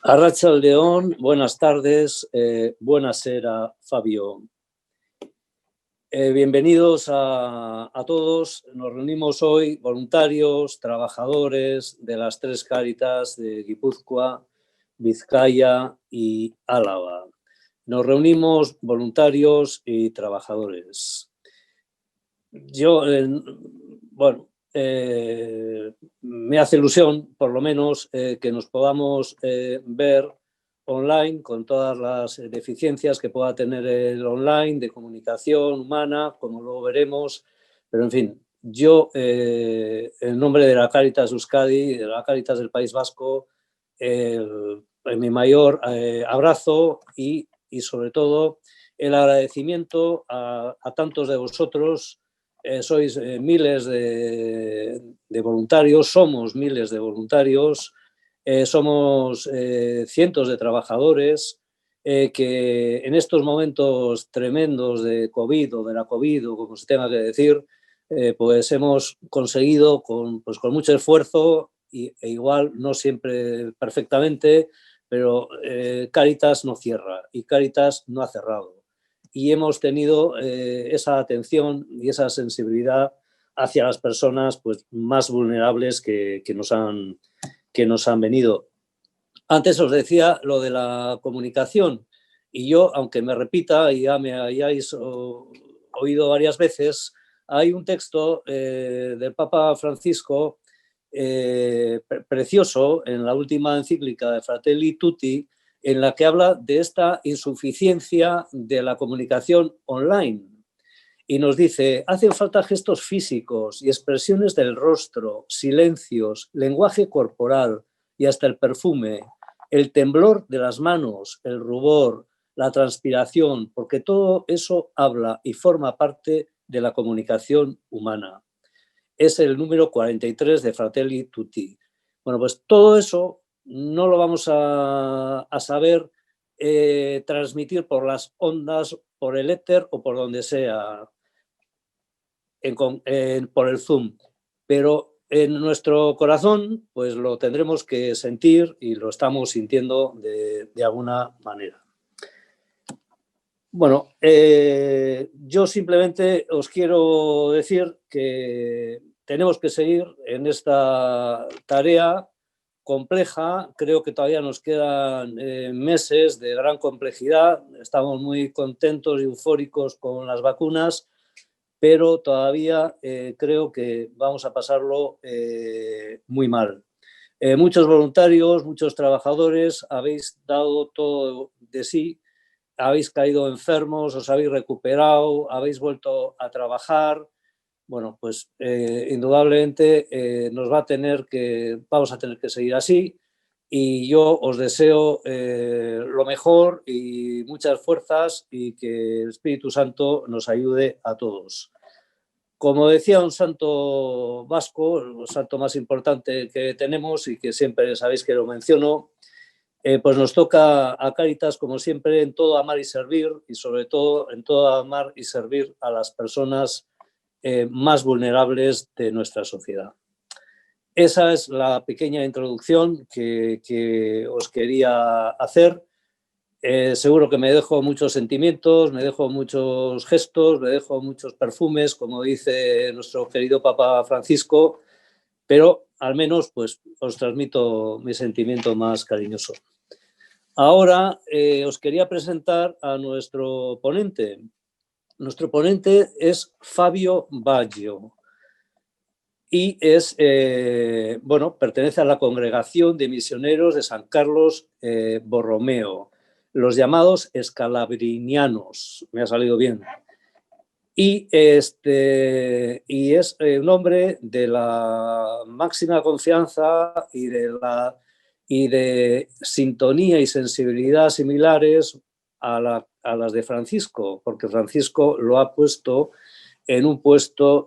Arratsaldeon, buenas tardes, buonasera, Fabio. Bienvenidos a todos. Nos reunimos hoy voluntarios, trabajadores de las tres Cáritas de Guipúzcoa, Vizcaya y Álava. Nos reunimos voluntarios y trabajadores. Me hace ilusión, por lo menos, que nos podamos ver online con todas las deficiencias que pueda tener el online de comunicación humana, como luego veremos. Pero, en fin, yo, en nombre de la Cáritas Euskadi, de la Cáritas del País Vasco, mi mayor abrazo y, sobre todo, el agradecimiento a tantos de vosotros. Sois miles de voluntarios, somos miles de voluntarios, somos cientos de trabajadores que en estos momentos tremendos de COVID o de la COVID, o como se tenga que decir, pues hemos conseguido con mucho esfuerzo e igual no siempre perfectamente, pero Cáritas no cierra y Cáritas no ha cerrado. Y hemos tenido esa atención y esa sensibilidad hacia las personas pues, más vulnerables que nos han venido. Antes os decía lo de la comunicación, y yo, aunque me repita y ya me hayáis oído varias veces, hay un texto del Papa Francisco precioso en la última encíclica de Fratelli Tutti, en la que habla de esta insuficiencia de la comunicación online. Y nos dice, hacen falta gestos físicos y expresiones del rostro, silencios, lenguaje corporal y hasta el perfume, el temblor de las manos, el rubor, la transpiración, porque todo eso habla y forma parte de la comunicación humana. Es el número 43 de Fratelli Tutti. Bueno, pues todo eso no lo vamos a saber transmitir por las ondas, por el éter o por donde sea, por el Zoom. Pero en nuestro corazón, pues lo tendremos que sentir y lo estamos sintiendo de alguna manera. Bueno, yo simplemente os quiero decir que tenemos que seguir en esta tarea compleja. Creo que todavía nos quedan meses de gran complejidad. Estamos muy contentos y eufóricos con las vacunas, pero todavía creo que vamos a pasarlo muy mal. Muchos voluntarios, muchos trabajadores habéis dado todo de sí, habéis caído enfermos, os habéis recuperado, habéis vuelto a trabajar. Bueno, pues indudablemente vamos a tener que seguir así, y yo os deseo lo mejor y muchas fuerzas y que el Espíritu Santo nos ayude a todos. Como decía un santo vasco, el santo más importante que tenemos y que siempre sabéis que lo menciono, pues nos toca a Cáritas, como siempre, en todo amar y servir, y sobre todo en todo amar y servir a las personas más vulnerables de nuestra sociedad. Esa es la pequeña introducción que os quería hacer. Seguro que me dejo muchos sentimientos, me dejo muchos gestos, me dejo muchos perfumes, como dice nuestro querido Papa Francisco, pero al menos pues, os transmito mi sentimiento más cariñoso. Ahora os quería presentar a nuestro ponente. Nuestro ponente es Fabio Baggio y pertenece a la Congregación de Misioneros de San Carlos Borromeo, los llamados escalabrinianos. Me ha salido bien. Y es un hombre de la máxima confianza y de sintonía y sensibilidad similares a las de Francisco, porque Francisco lo ha puesto en un puesto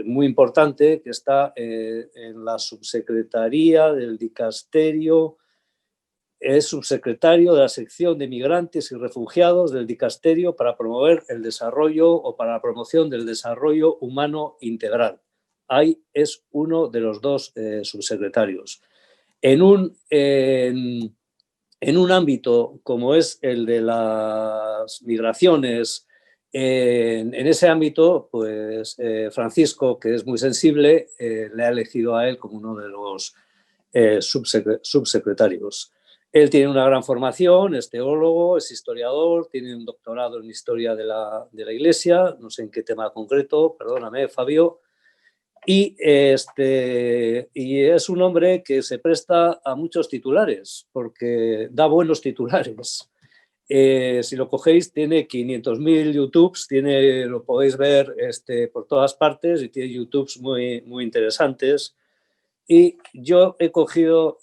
muy importante que está en la subsecretaría del dicasterio. Es subsecretario de la sección de migrantes y refugiados del dicasterio para promover el desarrollo o para la promoción del desarrollo humano integral. Ahí es uno de los dos subsecretarios. En en un ámbito como es el de las migraciones, en ese ámbito, pues Francisco, que es muy sensible, le ha elegido a él como uno de los subsecretarios. Él tiene una gran formación, es teólogo, es historiador, tiene un doctorado en historia de la Iglesia, no sé en qué tema concreto, perdóname, Fabio, y es un hombre que se presta a muchos titulares, porque da buenos titulares. Si lo cogéis, tiene 500.000 YouTubes, lo podéis ver por todas partes y tiene YouTubes muy, muy interesantes. Y yo he cogido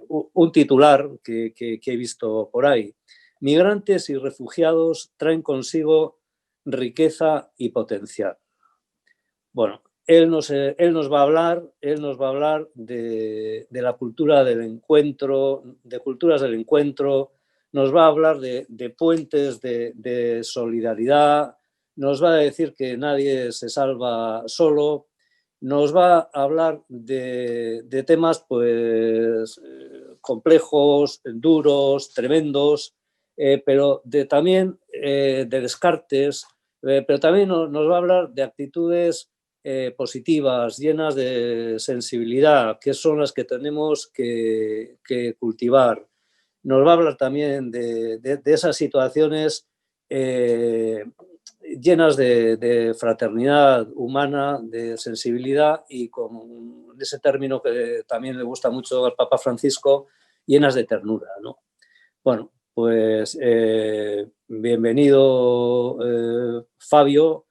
un titular que he visto por ahí. Migrantes y refugiados traen consigo riqueza y potencial. Bueno, él nos va a hablar de la cultura del encuentro, de culturas del encuentro, nos va a hablar de puentes de solidaridad, nos va a decir que nadie se salva solo, nos va a hablar de temas pues complejos, duros, tremendos, pero también de descartes, pero también nos va a hablar de actitudes positivas, llenas de sensibilidad, que son las que tenemos que cultivar. Nos va a hablar también de esas situaciones llenas de fraternidad humana, de sensibilidad y con ese término que también le gusta mucho al Papa Francisco, llenas de ternura, ¿no? Bueno, pues bienvenido Fabio,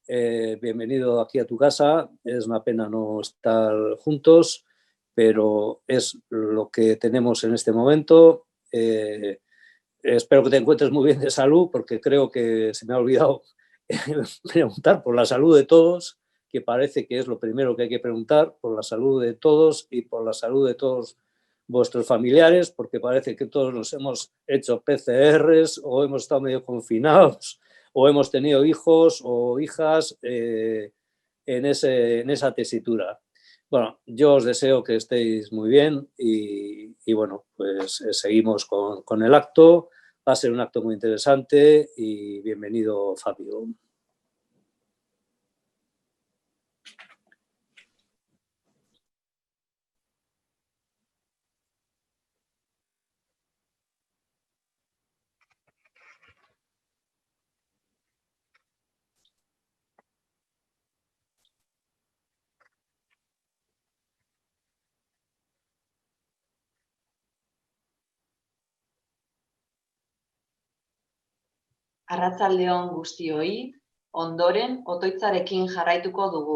bienvenido aquí a tu casa. Es una pena no estar juntos, pero es lo que tenemos en este momento. Espero que te encuentres muy bien de salud, porque creo que se me ha olvidado preguntar por la salud de todos, que parece que es lo primero que hay que preguntar, por la salud de todos y por la salud de todos vuestros familiares, porque parece que todos nos hemos hecho PCRs o hemos estado medio confinados o hemos tenido hijos o hijas en esa tesitura. Bueno, yo os deseo que estéis muy bien y bueno, pues seguimos con el acto. Va a ser un acto muy interesante y bienvenido, Fabio. Arratsaldeon guztioi, ondoren otoitzarekin jarraituko dugu.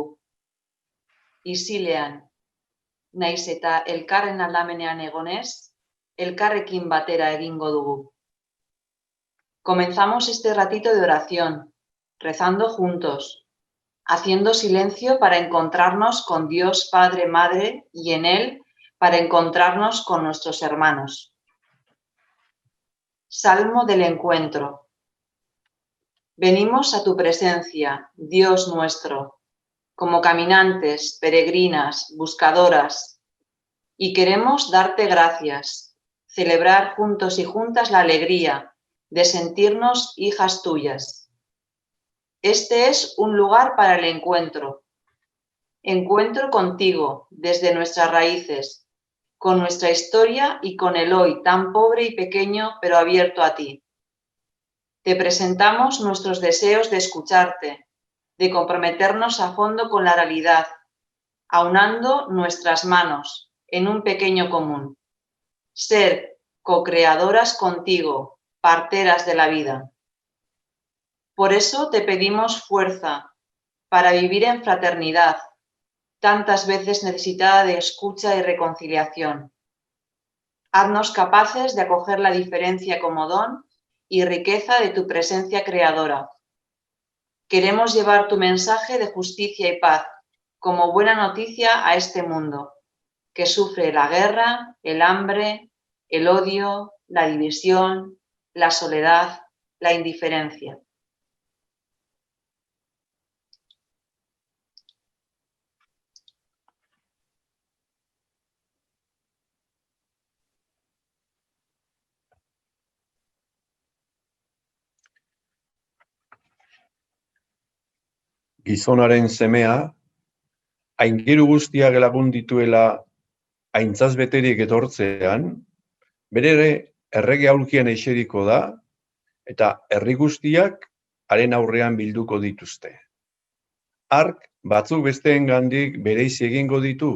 Isilean, naiz eta elkarren aldamenean egonez, elkarrekin batera egingo dugu. Comenzamos este ratito de oración, rezando juntos, haciendo silencio para encontrarnos con Dios Padre, Madre y en Él para encontrarnos con nuestros hermanos. Salmo del encuentro. Venimos a tu presencia, Dios nuestro, como caminantes, peregrinas, buscadoras, y queremos darte gracias, celebrar juntos y juntas la alegría de sentirnos hijas tuyas. Este es un lugar para el encuentro contigo desde nuestras raíces, con nuestra historia y con el hoy tan pobre y pequeño pero abierto a ti. Te presentamos nuestros deseos de escucharte, de comprometernos a fondo con la realidad, aunando nuestras manos en un pequeño común. Ser co-creadoras contigo, parteras de la vida. Por eso te pedimos fuerza para vivir en fraternidad, tantas veces necesitada de escucha y reconciliación. Haznos capaces de acoger la diferencia como don y riqueza de tu presencia creadora. Queremos llevar tu mensaje de justicia y paz como buena noticia a este mundo, que sufre la guerra, el hambre, el odio, la división, la soledad, la indiferencia. gizonaren semea, aingeru guztiak lagun dituela aintzaz beterik etortzean, bere errege aulkian eseriko da, eta herri guztiak haren aurrean bilduko dituzte. Hark batzuk besteengandik bereizi egingo ditu,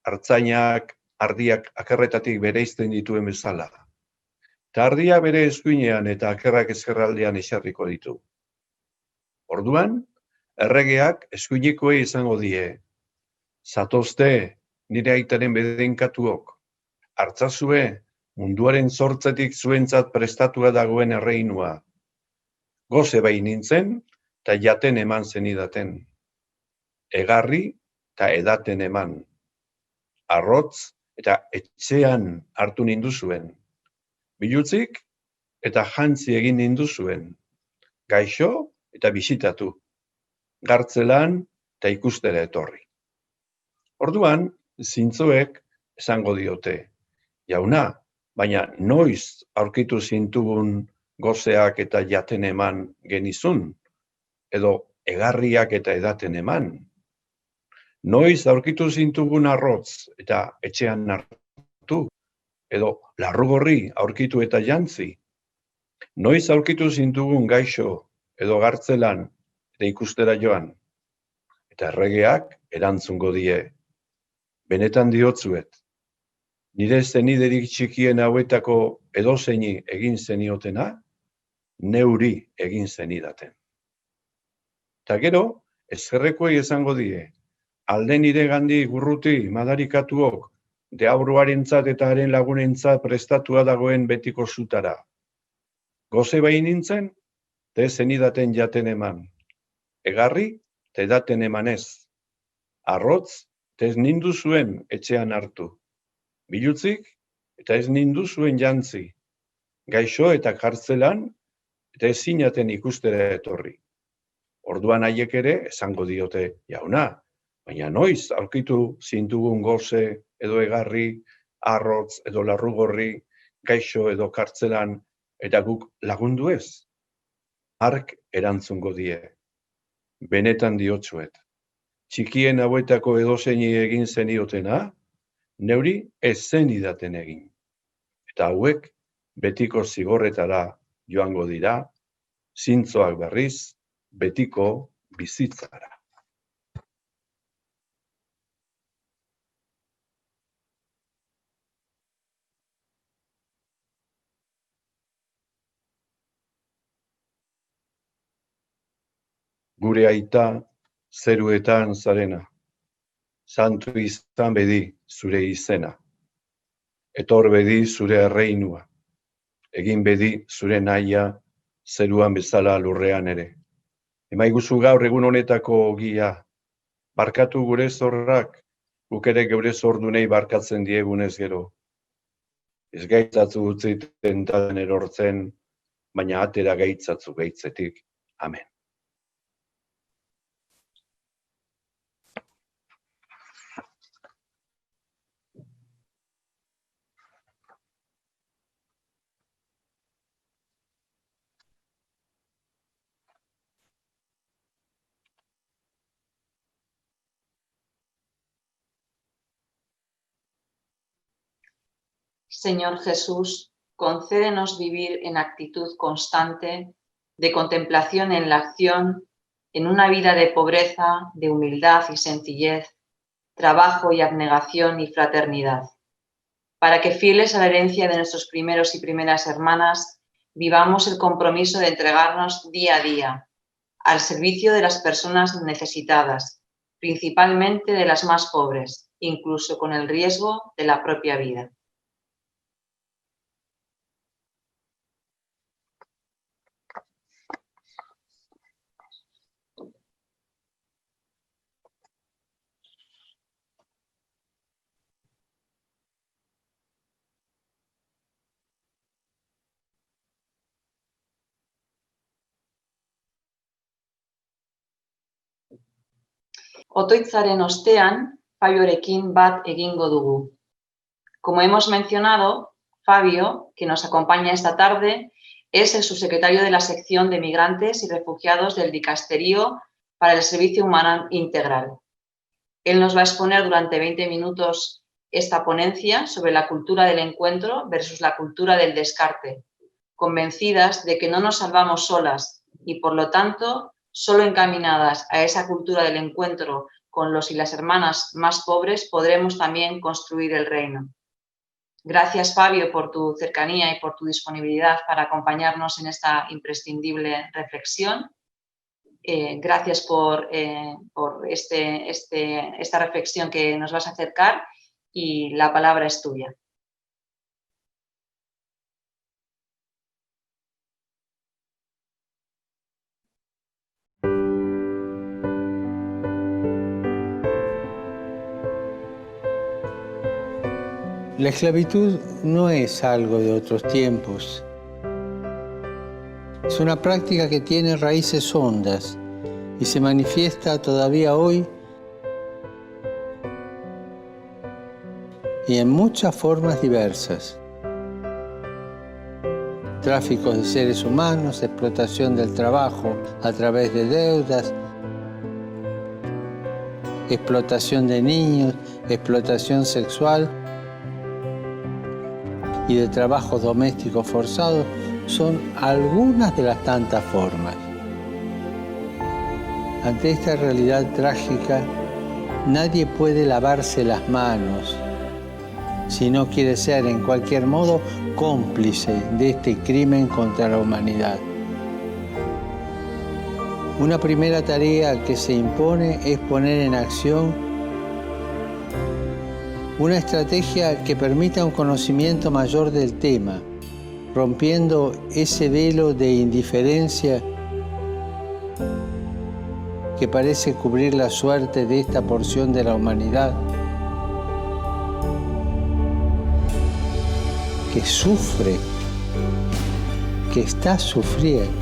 artzainak ardiak akerretatik bereizten dituen bezala. Eta ardia bere eskuinean eta akerrak ezkerraldean eserriko ditu. Orduan, erregeak eskuinekoei izango die, zatozte nire aitaren bedenkatuok, hartzazue munduaren sortzetik zuentzat prestatua dagoen erreinua. Goze bai nintzen, eta jaten eman zenidaten. Egarri eta edaten eman. Arrotz eta etxean hartu ninduzuen. Bilutzik eta jantzi egin ninduzuen. Gaixo eta bisitatu. Gartzelan eta ikustera etorri. Orduan, zintzoek esango diote, jauna, baina noiz aurkitu zintugun gozeak eta jaten eman genizun, edo egarriak eta edaten eman. Noiz aurkitu zintugun arrotz eta etxean hartu, edo larrugorri aurkitu eta jantzi. Noiz aurkitu zintugun gaixo edo gartzelan eta ikustera joan. Eta erregeak erantzungo die, benetan diotzuet, nire zeniderik txikien hauetako edozeini egin zeniotena, neuri egin zenidaten. Eta gero, ezkerrekoei esango die, alde nire gandi gurruti madarikatuok, deabruarentzat eta haren lagunentzat prestatua dagoen betiko zutara. Goze bai nintzen, te zenidaten jaten eman. Egarri, te daten emanez. Arrotz, te ez nindu zuen etxean hartu. Bilutzik, eta ez nindu zuen jantzi. Gaixo eta kartzelan, eta ez zinaten ikustera etorri. Orduan haiek ere, esango diote, jauna, baina noiz aurkitu zintugun goze edo egarri, arrotz edo larrugorri, gaixo edo kartzelan, eta guk lagundu ez? Hark erantzungo die, benetan diotzuet. Txikien hauetako edozeini egin zeniotena, neuri ez zenidaten egin. Eta hauek betiko zigorretara joango dira, zintzoak berriz, betiko bizitzara. Gure aita zeruetan zarena, santu izan bedi zure izena. Etor bedi zure erreinua, egin bedi zure nahia zeruan bezala lurrean ere. Emaiguzu gaur egun honetako ogia, barkatu gure zorrak, guk ere geure zordunei barkatzen diegunez gero. Ez gaitzatzu utzi tentatzen erortzen, baina atera gaitzatzu gaitzetik. Amen. Señor Jesús, concédenos vivir en actitud constante de contemplación en la acción, en una vida de pobreza, de humildad y sencillez, trabajo y abnegación y fraternidad, para que fieles a la herencia de nuestros primeros y primeras hermanas, vivamos el compromiso de entregarnos día a día al servicio de las personas necesitadas, principalmente de las más pobres, incluso con el riesgo de la propia vida. Otoitzaren ostean, Fabiorekin bat egingo dugu. Como hemos mencionado, Fabio, que nos acompaña esta tarde, es el subsecretario de la sección de Migrantes y Refugiados del Dicasterio para el servicio humano integral. Él nos va a exponer durante 20 minutos esta ponencia sobre la cultura del encuentro versus la cultura del descarte, convencidas de que no nos salvamos solas y, por lo tanto, solo encaminadas a esa cultura del encuentro con los y las hermanas más pobres podremos también construir el reino. Gracias, Fabio, por tu cercanía y por tu disponibilidad para acompañarnos en esta imprescindible reflexión. Gracias por esta reflexión que nos vas a acercar y la palabra es tuya. La esclavitud no es algo de otros tiempos. Es una práctica que tiene raíces hondas y se manifiesta todavía hoy y en muchas formas diversas. Tráfico de seres humanos, explotación del trabajo a través de deudas, explotación de niños, explotación sexual y de trabajos domésticos forzados son algunas de las tantas formas. Ante esta realidad trágica, nadie puede lavarse las manos si no quiere ser en cualquier modo cómplice de este crimen contra la humanidad. Una primera tarea que se impone es poner en acción una estrategia que permita un conocimiento mayor del tema, rompiendo ese velo de indiferencia que parece cubrir la suerte de esta porción de la humanidad, que sufre, que está sufriendo.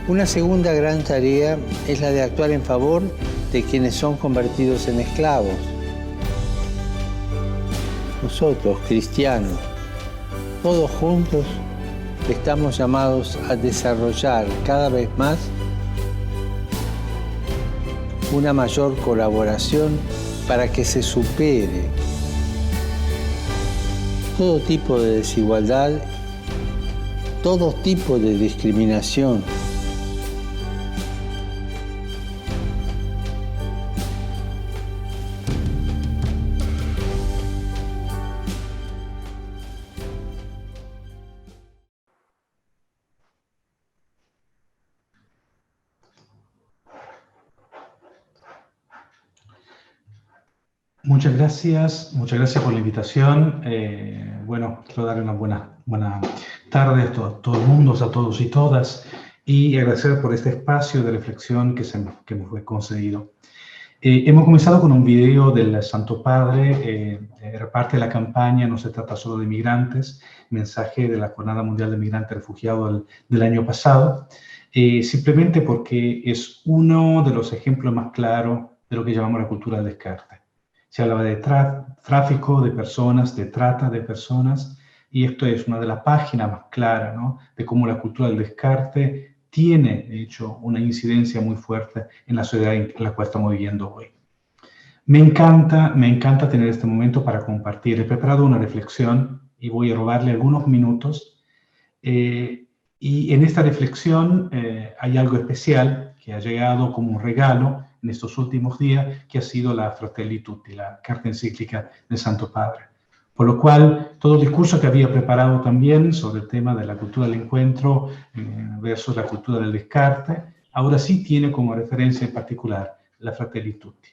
Una segunda gran tarea es la de actuar en favor de quienes son convertidos en esclavos. Nosotros, cristianos, todos juntos, estamos llamados a desarrollar cada vez más una mayor colaboración para que se supere todo tipo de desigualdad, todo tipo de discriminación. Muchas gracias por la invitación. Bueno, quiero darle una buena tarde a todo el mundo, a todos y todas, y agradecer por este espacio de reflexión que me fue concedido. Hemos comenzado con un video del Santo Padre, era parte de la campaña No se trata solo de migrantes, mensaje de la Jornada Mundial de Migrantes Refugiados del año pasado, simplemente porque es uno de los ejemplos más claros de lo que llamamos la cultura del descarte. Se hablaba de tráfico de personas, de trata de personas, y esto es una de las páginas más claras, ¿no?, de cómo la cultura del descarte tiene, de hecho, una incidencia muy fuerte en la sociedad en la cual estamos viviendo hoy. Me encanta tener este momento para compartir. He preparado una reflexión y voy a robarle algunos minutos. Y en esta reflexión hay algo especial que ha llegado como un regalo en estos últimos días, que ha sido la Fratelli Tutti, la carta encíclica del Santo Padre. Por lo cual, todo el discurso que había preparado también sobre el tema de la cultura del encuentro versus la cultura del descarte, ahora sí tiene como referencia en particular la Fratelli Tutti.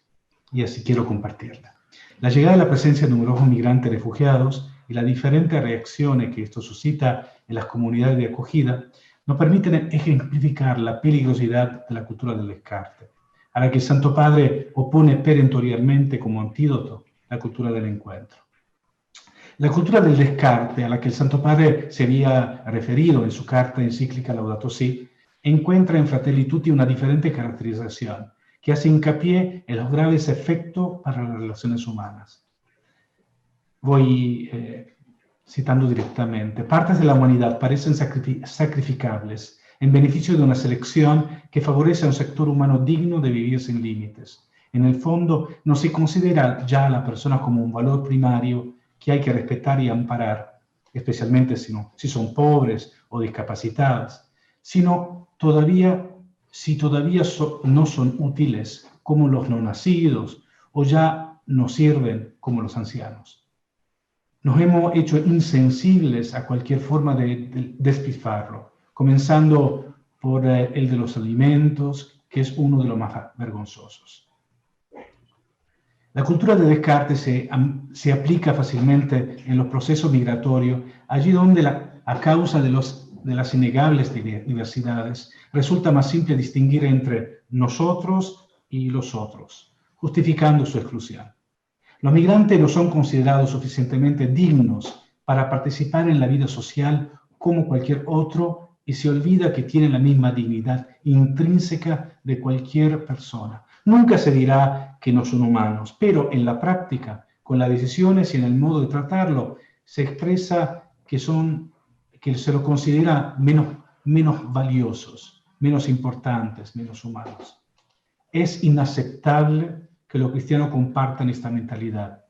Y así quiero compartirla. La llegada de la presencia de numerosos migrantes refugiados y las diferentes reacciones que esto suscita en las comunidades de acogida nos permiten ejemplificar la peligrosidad de la cultura del descarte, a la que el Santo Padre opone perentoriamente como antídoto la cultura del encuentro. La cultura del descarte, a la que el Santo Padre se había referido en su carta encíclica Laudato Si, encuentra en Fratelli Tutti una diferente caracterización que hace hincapié en los graves efectos para las relaciones humanas. Voy citando directamente: partes de la humanidad parecen sacrificables en beneficio de una selección que favorece a un sector humano digno de vivir sin límites. En el fondo, no se considera ya a la persona como un valor primario que hay que respetar y amparar, especialmente si son pobres o discapacitadas, sino si todavía no son útiles como los no nacidos o ya no sirven como los ancianos. Nos hemos hecho insensibles a cualquier forma de despilfarro, comenzando por el de los alimentos, que es uno de los más vergonzosos. La cultura de descarte se aplica fácilmente en los procesos migratorios, allí donde a causa de las innegables diversidades, resulta más simple distinguir entre nosotros y los otros, justificando su exclusión. Los migrantes no son considerados suficientemente dignos para participar en la vida social como cualquier otro y se olvida que tienen la misma dignidad intrínseca de cualquier persona. Nunca se dirá que no son humanos, pero en la práctica, con las decisiones y en el modo de tratarlo, se expresa que se lo considera menos valiosos, menos importantes, menos humanos. Es inaceptable que los cristianos compartan esta mentalidad.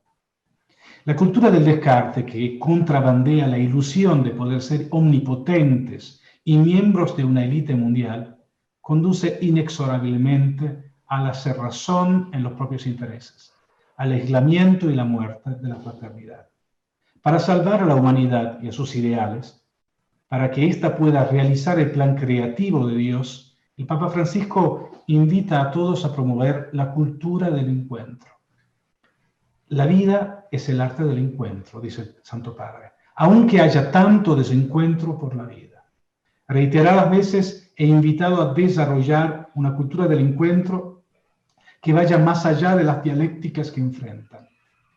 La cultura del descarte, que contrabandea la ilusión de poder ser omnipotentes y miembros de una élite mundial, conduce inexorablemente a la cerrazón en los propios intereses, al aislamiento y la muerte de la fraternidad. Para salvar a la humanidad y a sus ideales, para que ésta pueda realizar el plan creativo de Dios, el Papa Francisco invita a todos a promover la cultura del encuentro. La vida es el arte del encuentro, dice el Santo Padre, aunque haya tanto desencuentro por la vida. Reiteradas veces he invitado a desarrollar una cultura del encuentro que vaya más allá de las dialécticas que enfrentan.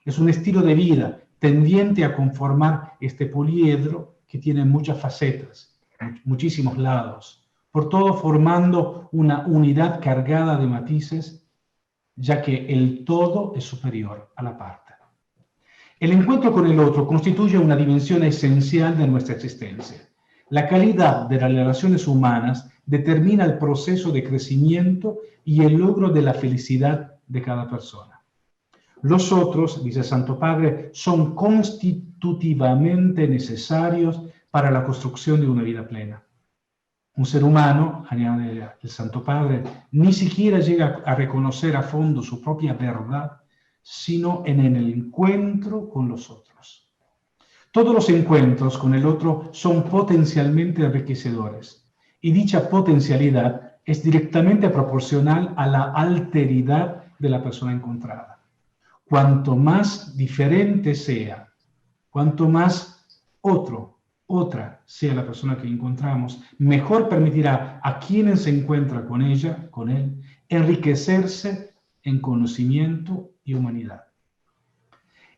Es un estilo de vida tendiente a conformar este poliedro que tiene muchas facetas, muchísimos lados, por todo formando una unidad cargada de matices, ya que el todo es superior a la parte. El encuentro con el otro constituye una dimensión esencial de nuestra existencia. La calidad de las relaciones humanas determina el proceso de crecimiento y el logro de la felicidad de cada persona. Los otros, dice el Santo Padre, son constitutivamente necesarios para la construcción de una vida plena. Un ser humano, añade el Santo Padre, ni siquiera llega a reconocer a fondo su propia verdad, sino en el encuentro con los otros. Todos los encuentros con el otro son potencialmente enriquecedores, y dicha potencialidad es directamente proporcional a la alteridad de la persona encontrada. Cuanto más diferente sea, cuanto más otra sea la persona que encontramos, mejor permitirá a quienes se encuentra con ella, con él, enriquecerse en conocimiento y humanidad.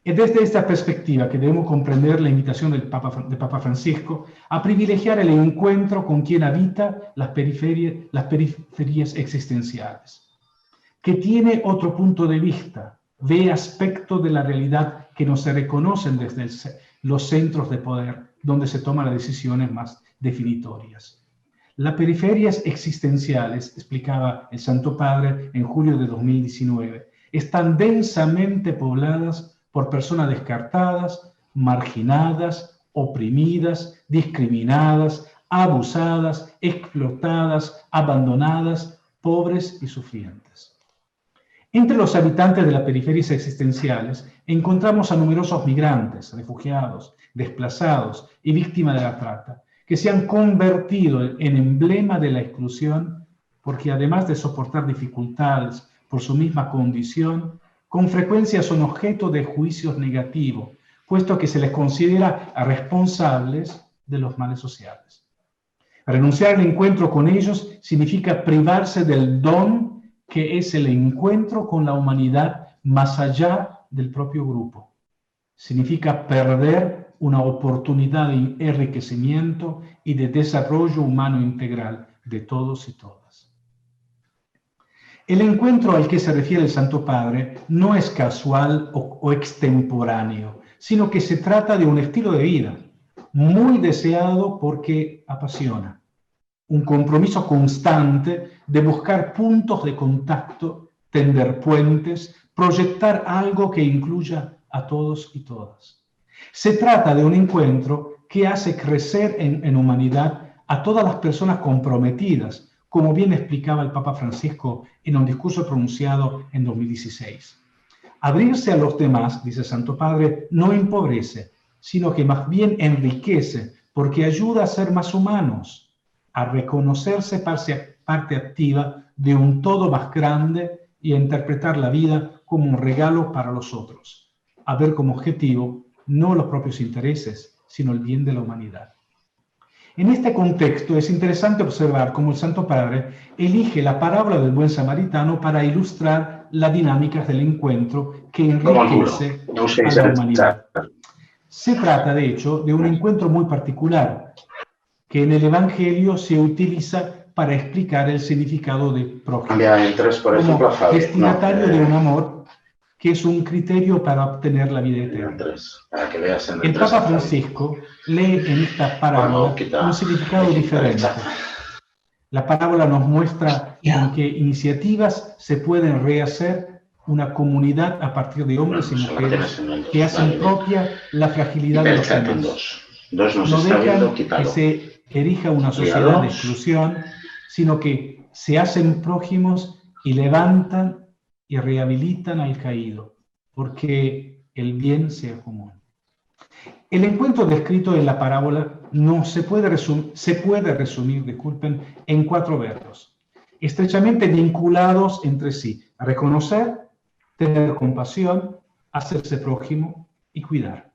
Es desde esta perspectiva que debemos comprender la invitación del Papa Francisco a privilegiar el encuentro con quien habita las periferias existenciales, que tiene otro punto de vista, ve aspectos de la realidad que no se reconocen desde los centros de poder, donde se toman las decisiones más definitorias. Las periferias existenciales, explicaba el Santo Padre en julio de 2019, están densamente pobladas por personas descartadas, marginadas, oprimidas, discriminadas, abusadas, explotadas, abandonadas, pobres y sufrientes. Entre los habitantes de las periferias existenciales encontramos a numerosos migrantes, refugiados, desplazados y víctimas de la trata, que se han convertido en emblema de la exclusión porque además de soportar dificultades por su misma condición, con frecuencia son objeto de juicios negativos, puesto que se les considera responsables de los males sociales. Renunciar al encuentro con ellos significa privarse del don que es el encuentro con la humanidad más allá del propio grupo. Significa perder una oportunidad de enriquecimiento y de desarrollo humano integral de todos y todas. El encuentro al que se refiere el Santo Padre no es casual o extemporáneo, sino que se trata de un estilo de vida muy deseado porque apasiona. un compromiso constante de buscar puntos de contacto, tender puentes, proyectar algo que incluya a todos y todas. Se trata de un encuentro que hace crecer en humanidad a todas las personas comprometidas, como bien explicaba el Papa Francisco en un discurso pronunciado en 2016. Abrirse a los demás, dice Santo Padre, no empobrece, sino que más bien enriquece, porque ayuda a ser más humanos, a reconocerse parte activa de un todo más grande y a interpretar la vida como un regalo para los otros, a ver como objetivo no los propios intereses, sino el bien de la humanidad. En este contexto es interesante observar cómo el Santo Padre elige la parábola del buen samaritano para ilustrar las dinámicas del encuentro que enriquece a la humanidad. Se trata, de hecho, de un encuentro muy particular, que en el Evangelio se utiliza para explicar el significado de prójimo, como destinatario de un amor que es un criterio para obtener la vida eterna. El Papa Francisco lee en esta parábola un significado diferente. La parábola nos muestra con qué iniciativas se pueden rehacer una comunidad a partir de hombres y mujeres que hacen propia la fragilidad de los demás. No dejan que se erija una sociedad de exclusión, sino que se hacen prójimos y levantan y rehabilitan al caído, porque el bien sea común. El encuentro descrito en la parábola se puede resumir, en 4 verbos, estrechamente vinculados entre sí: reconocer, tener compasión, hacerse prójimo y cuidar.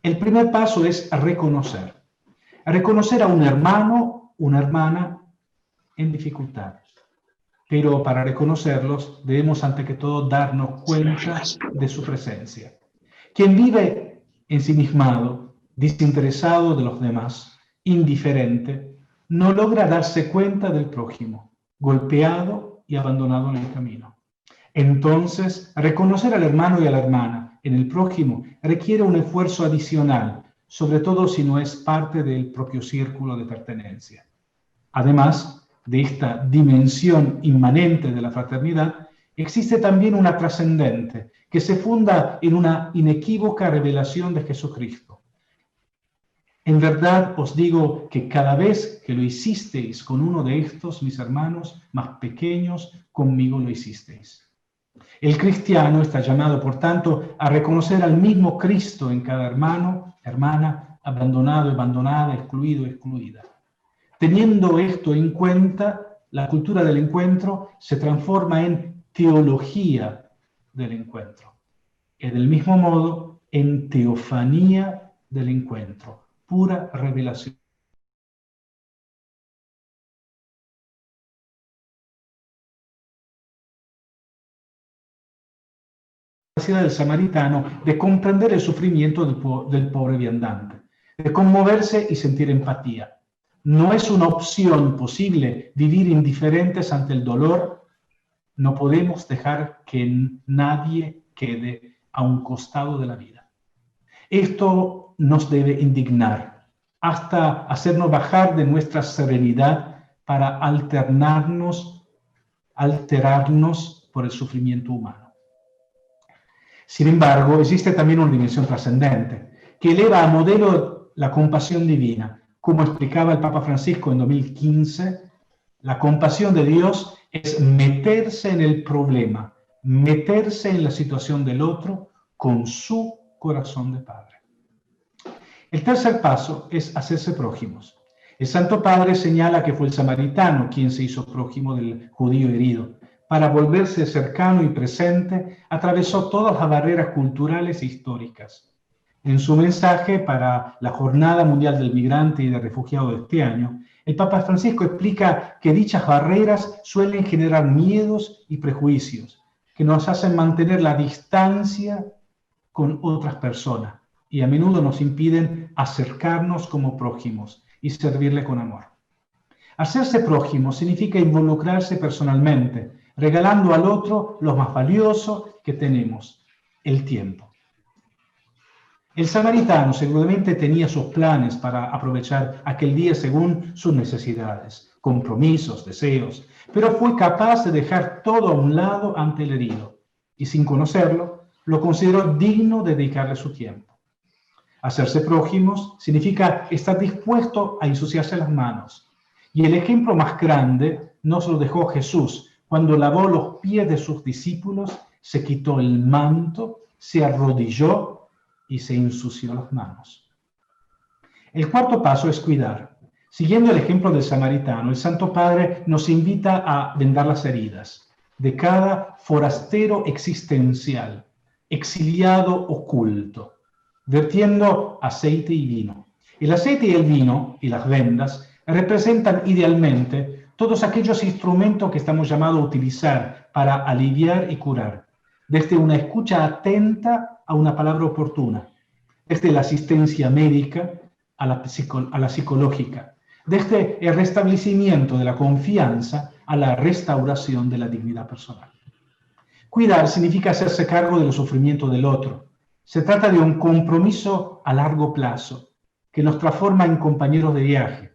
El primer paso es reconocer. Reconocer a un hermano, una hermana en dificultad. Pero para reconocerlos debemos ante que todo darnos cuenta de su presencia. Quien vive ensimismado, desinteresado de los demás, indiferente, no logra darse cuenta del prójimo, golpeado y abandonado en el camino. Entonces, reconocer al hermano y a la hermana en el prójimo requiere un esfuerzo adicional, sobre todo si no es parte del propio círculo de pertenencia. Además de esta dimensión inmanente de la fraternidad, existe también una trascendente, que se funda en una inequívoca revelación de Jesucristo. En verdad os digo que cada vez que lo hicisteis con uno de estos, mis hermanos más pequeños, conmigo lo hicisteis. El cristiano está llamado, por tanto, a reconocer al mismo Cristo en cada hermano, hermana, abandonado, abandonada, excluido, excluida. Teniendo esto en cuenta, la cultura del encuentro se transforma en teología del encuentro. Y del mismo modo, en teofanía del encuentro, pura revelación. La capacidad del samaritano de comprender el sufrimiento del pobre viandante, de conmoverse y sentir empatía. No es una opción posible vivir indiferentes ante el dolor. No podemos dejar que nadie quede a un costado de la vida. Esto nos debe indignar, hasta hacernos bajar de nuestra serenidad para alterarnos por el sufrimiento humano. Sin embargo, existe también una dimensión trascendente, que eleva a modelo la compasión divina. Como explicaba el Papa Francisco en 2015, la compasión de Dios es meterse en el problema, meterse en la situación del otro con su corazón de Padre. El tercer paso es hacerse prójimos. El Santo Padre señala que fue el samaritano quien se hizo prójimo del judío herido. Para volverse cercano y presente, atravesó todas las barreras culturales e históricas. En su mensaje para la Jornada Mundial del Migrante y del Refugiado de este año, el Papa Francisco explica que dichas barreras suelen generar miedos y prejuicios que nos hacen mantener la distancia con otras personas y a menudo nos impiden acercarnos como prójimos y servirle con amor. Hacerse prójimo significa involucrarse personalmente, regalando al otro lo más valioso que tenemos, el tiempo. El samaritano seguramente tenía sus planes para aprovechar aquel día según sus necesidades, compromisos, deseos, pero fue capaz de dejar todo a un lado ante el herido y sin conocerlo, lo consideró digno de dedicarle su tiempo. Hacerse prójimos significa estar dispuesto a ensuciarse las manos. Y el ejemplo más grande nos lo dejó Jesús cuando lavó los pies de sus discípulos, se quitó el manto, se arrodilló y se ensució las manos. El cuarto paso es cuidar. Siguiendo el ejemplo del samaritano, el Santo Padre nos invita a vendar las heridas de cada forastero existencial, exiliado oculto, vertiendo aceite y vino. El aceite y el vino y las vendas representan idealmente todos aquellos instrumentos que estamos llamados a utilizar para aliviar y curar, desde una escucha atenta a una palabra oportuna, desde la asistencia médica a la psicológica, desde el restablecimiento de la confianza a la restauración de la dignidad personal. Cuidar significa hacerse cargo de los sufrimientos del otro. Se trata de un compromiso a largo plazo que nos transforma en compañeros de viaje,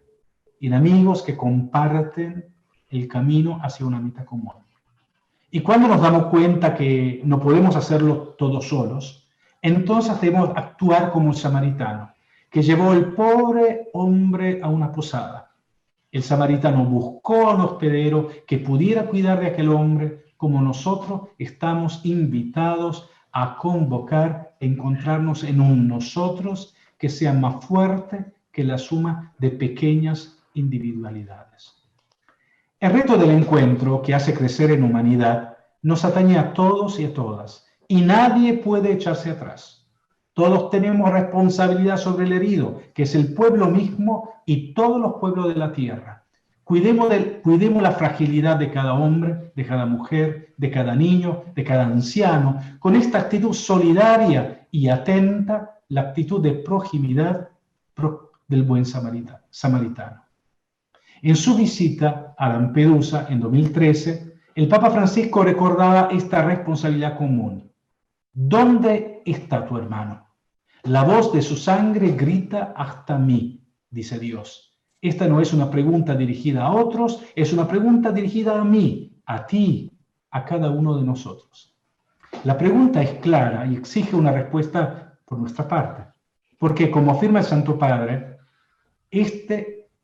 en amigos que comparten el camino hacia una meta común. Y cuando nos damos cuenta que no podemos hacerlo todos solos, entonces debemos actuar como el samaritano, que llevó al pobre hombre a una posada. El samaritano buscó a un hospedero que pudiera cuidar de aquel hombre, como nosotros estamos invitados a convocar, a encontrarnos en un nosotros que sea más fuerte que la suma de pequeñas individualidades. El reto del encuentro que hace crecer en humanidad nos atañe a todos y a todas, y nadie puede echarse atrás. Todos tenemos responsabilidad sobre el herido, que es el pueblo mismo y todos los pueblos de la tierra. Cuidemos la fragilidad de cada hombre, de cada mujer, de cada niño, de cada anciano, con esta actitud solidaria y atenta, la actitud de proximidad del buen samaritano. En su visita a Lampedusa en 2013, el Papa Francisco recordaba esta responsabilidad común. ¿Dónde está tu hermano? La voz de su sangre grita hasta mí, dice Dios. Esta no es una pregunta dirigida a otros, es una pregunta dirigida a mí, a ti, a cada uno de nosotros. La pregunta es clara y exige una respuesta por nuestra parte, porque como afirma el Santo Padre,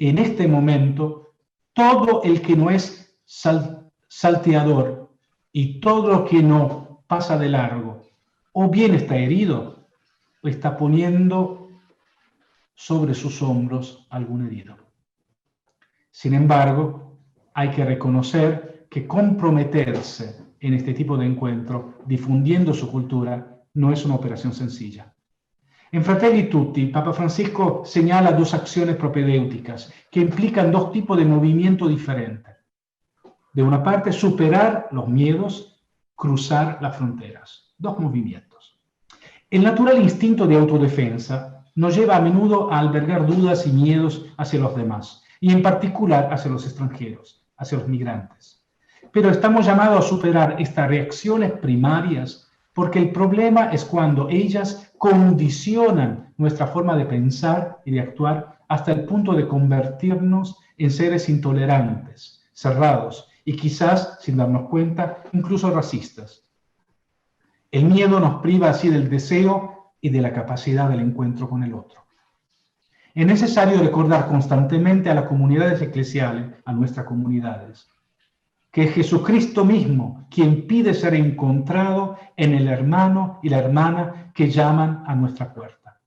en este momento, todo el que no es salteador y todo lo que no pasa de largo, o bien está herido, o está poniendo sobre sus hombros algún herido. Sin embargo, hay que reconocer que comprometerse en este tipo de encuentro, difundiendo su cultura, no es una operación sencilla. En Fratelli Tutti, Papa Francisco señala dos acciones propedéuticas que implican dos tipos de movimiento diferentes. De una parte, superar los miedos, cruzar las fronteras. Dos movimientos. El natural instinto de autodefensa nos lleva a menudo a albergar dudas y miedos hacia los demás, y en particular hacia los extranjeros, hacia los migrantes. Pero estamos llamados a superar estas reacciones primarias porque el problema es cuando ellas condicionan nuestra forma de pensar y de actuar hasta el punto de convertirnos en seres intolerantes, cerrados y quizás, sin darnos cuenta, incluso racistas. El miedo nos priva así del deseo y de la capacidad del encuentro con el otro. Es necesario recordar constantemente a las comunidades eclesiales, a nuestras comunidades, que es Jesucristo mismo quien pide ser encontrado en el hermano y la hermana que llaman a nuestra puerta.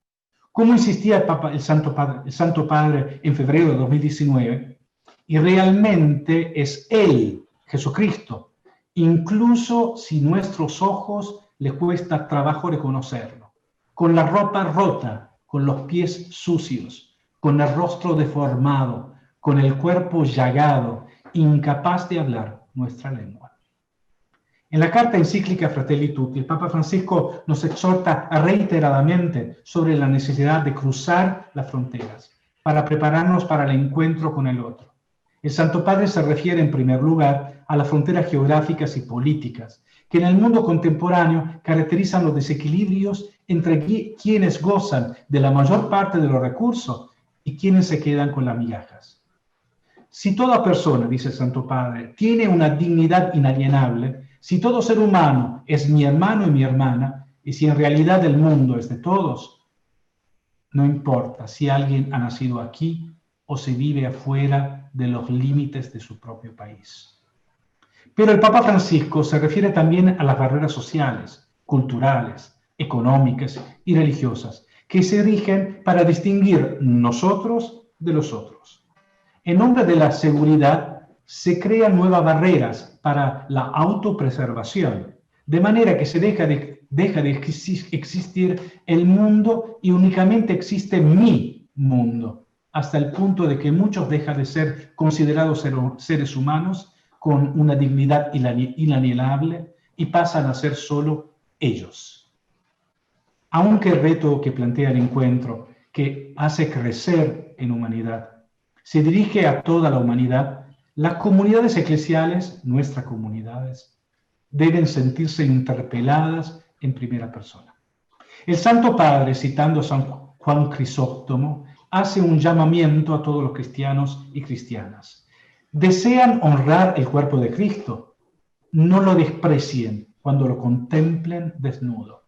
Como insistía el Santo Padre en febrero de 2019, y realmente es Él, Jesucristo, incluso si nuestros ojos les cuesta trabajo reconocerlo, con la ropa rota, con los pies sucios, con el rostro deformado, con el cuerpo llagado, incapaz de hablar nuestra lengua. En la carta encíclica Fratelli Tutti, el Papa Francisco nos exhorta reiteradamente sobre la necesidad de cruzar las fronteras para prepararnos para el encuentro con el otro. El Santo Padre se refiere en primer lugar a las fronteras geográficas y políticas que en el mundo contemporáneo caracterizan los desequilibrios entre quienes gozan de la mayor parte de los recursos y quienes se quedan con las migajas. Si toda persona, dice el Santo Padre, tiene una dignidad inalienable, si todo ser humano es mi hermano y mi hermana, y si en realidad el mundo es de todos, no importa si alguien ha nacido aquí o si vive afuera de los límites de su propio país. Pero el Papa Francisco se refiere también a las barreras sociales, culturales, económicas y religiosas, que se erigen para distinguir nosotros de los otros. En nombre de la seguridad, se crean nuevas barreras para la autopreservación, de manera que se deja de existir el mundo y únicamente existe mi mundo, hasta el punto de que muchos dejan de ser considerados seres humanos con una dignidad inalienable y pasan a ser solo ellos. Aunque el reto que plantea el encuentro, que hace crecer en humanidad, se dirige a toda la humanidad, las comunidades eclesiales, nuestras comunidades, deben sentirse interpeladas en primera persona. El Santo Padre, citando a San Juan Crisóstomo, hace un llamamiento a todos los cristianos y cristianas. Desean honrar el cuerpo de Cristo, no lo desprecien cuando lo contemplen desnudo,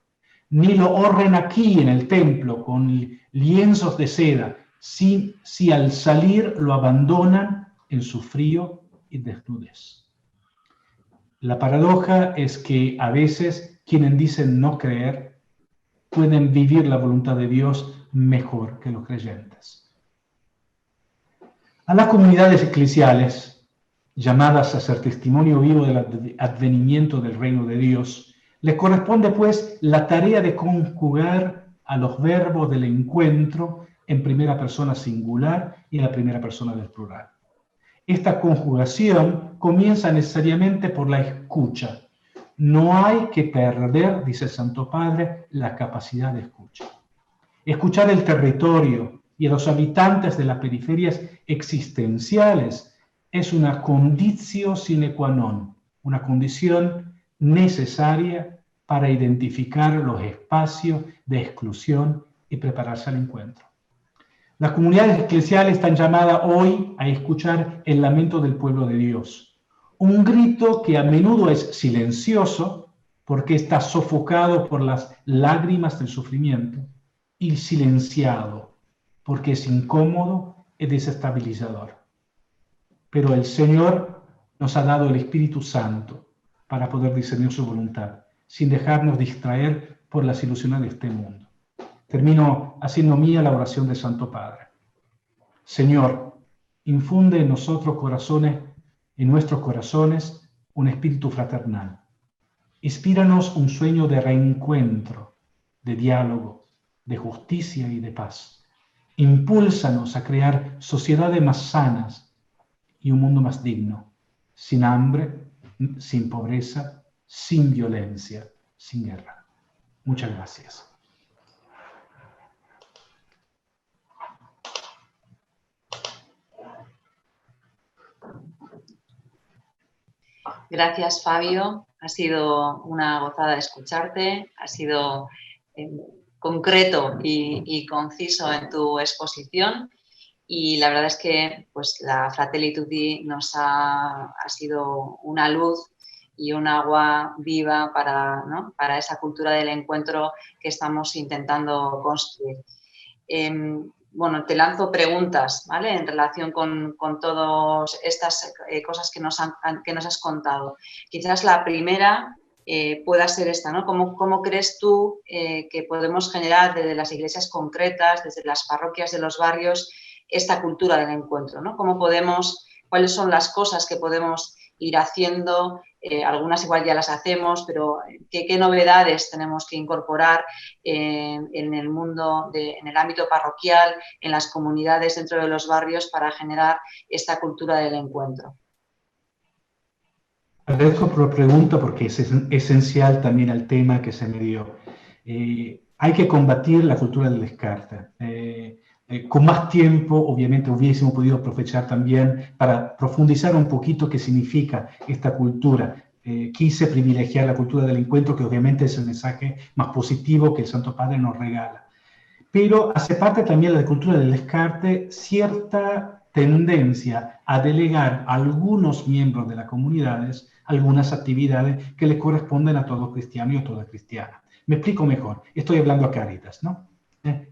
ni lo honren aquí en el templo con lienzos de seda, si al salir lo abandonan en su frío y desnudez. La paradoja es que a veces quienes dicen no creer pueden vivir la voluntad de Dios mejor que los creyentes. A las comunidades eclesiales, llamadas a ser testimonio vivo del advenimiento del reino de Dios, les corresponde pues la tarea de conjugar a los verbos del encuentro en primera persona singular y en la primera persona del plural. Esta conjugación comienza necesariamente por la escucha. No hay que perder, dice el Santo Padre, la capacidad de escucha. Escuchar el territorio y a los habitantes de las periferias existenciales es una conditio sine qua non, una condición necesaria para identificar los espacios de exclusión y prepararse al encuentro. Las comunidades eclesiales están llamadas hoy a escuchar el lamento del pueblo de Dios, un grito que a menudo es silencioso porque está sofocado por las lágrimas del sufrimiento y silenciado porque es incómodo y desestabilizador. Pero el Señor nos ha dado el Espíritu Santo para poder discernir su voluntad, sin dejarnos distraer por las ilusiones de este mundo. Termino haciendo mía la oración del Santo Padre. Señor, infunde en nuestros corazones, un espíritu fraternal. Inspíranos un sueño de reencuentro, de diálogo, de justicia y de paz. Impúlsanos a crear sociedades más sanas y un mundo más digno, sin hambre, sin pobreza, sin violencia, sin guerra. Muchas gracias. Gracias, Fabio. Ha sido una gozada escucharte, ha sido concreto y conciso en tu exposición y la verdad es que pues, la Fratelli Tutti nos ha sido una luz y un agua viva para esa cultura del encuentro que estamos intentando construir. Bueno, te lanzo preguntas, ¿vale? En relación con todas estas cosas que nos has contado. Quizás la primera pueda ser esta, ¿no? ¿Cómo crees tú que podemos generar desde las iglesias concretas, desde las parroquias de los barrios, esta cultura del encuentro, ¿no? ¿Cuáles son las cosas que podemos ir haciendo? Algunas igual ya las hacemos, pero ¿qué novedades tenemos que incorporar en el mundo, en el ámbito parroquial, en las comunidades dentro de los barrios para generar esta cultura del encuentro? Agradezco por la pregunta porque es esencial también el tema que se me dio. Hay que combatir la cultura del descarte. Con más tiempo, obviamente, hubiésemos podido aprovechar también para profundizar un poquito qué significa esta cultura. quise privilegiar la cultura del encuentro, que obviamente es el mensaje más positivo que el Santo Padre nos regala. Pero hace parte también de la cultura del descarte cierta tendencia a delegar a algunos miembros de las comunidades algunas actividades que le corresponden a todo cristiano y a toda cristiana. Me explico mejor. Estoy hablando a Cáritas, ¿no?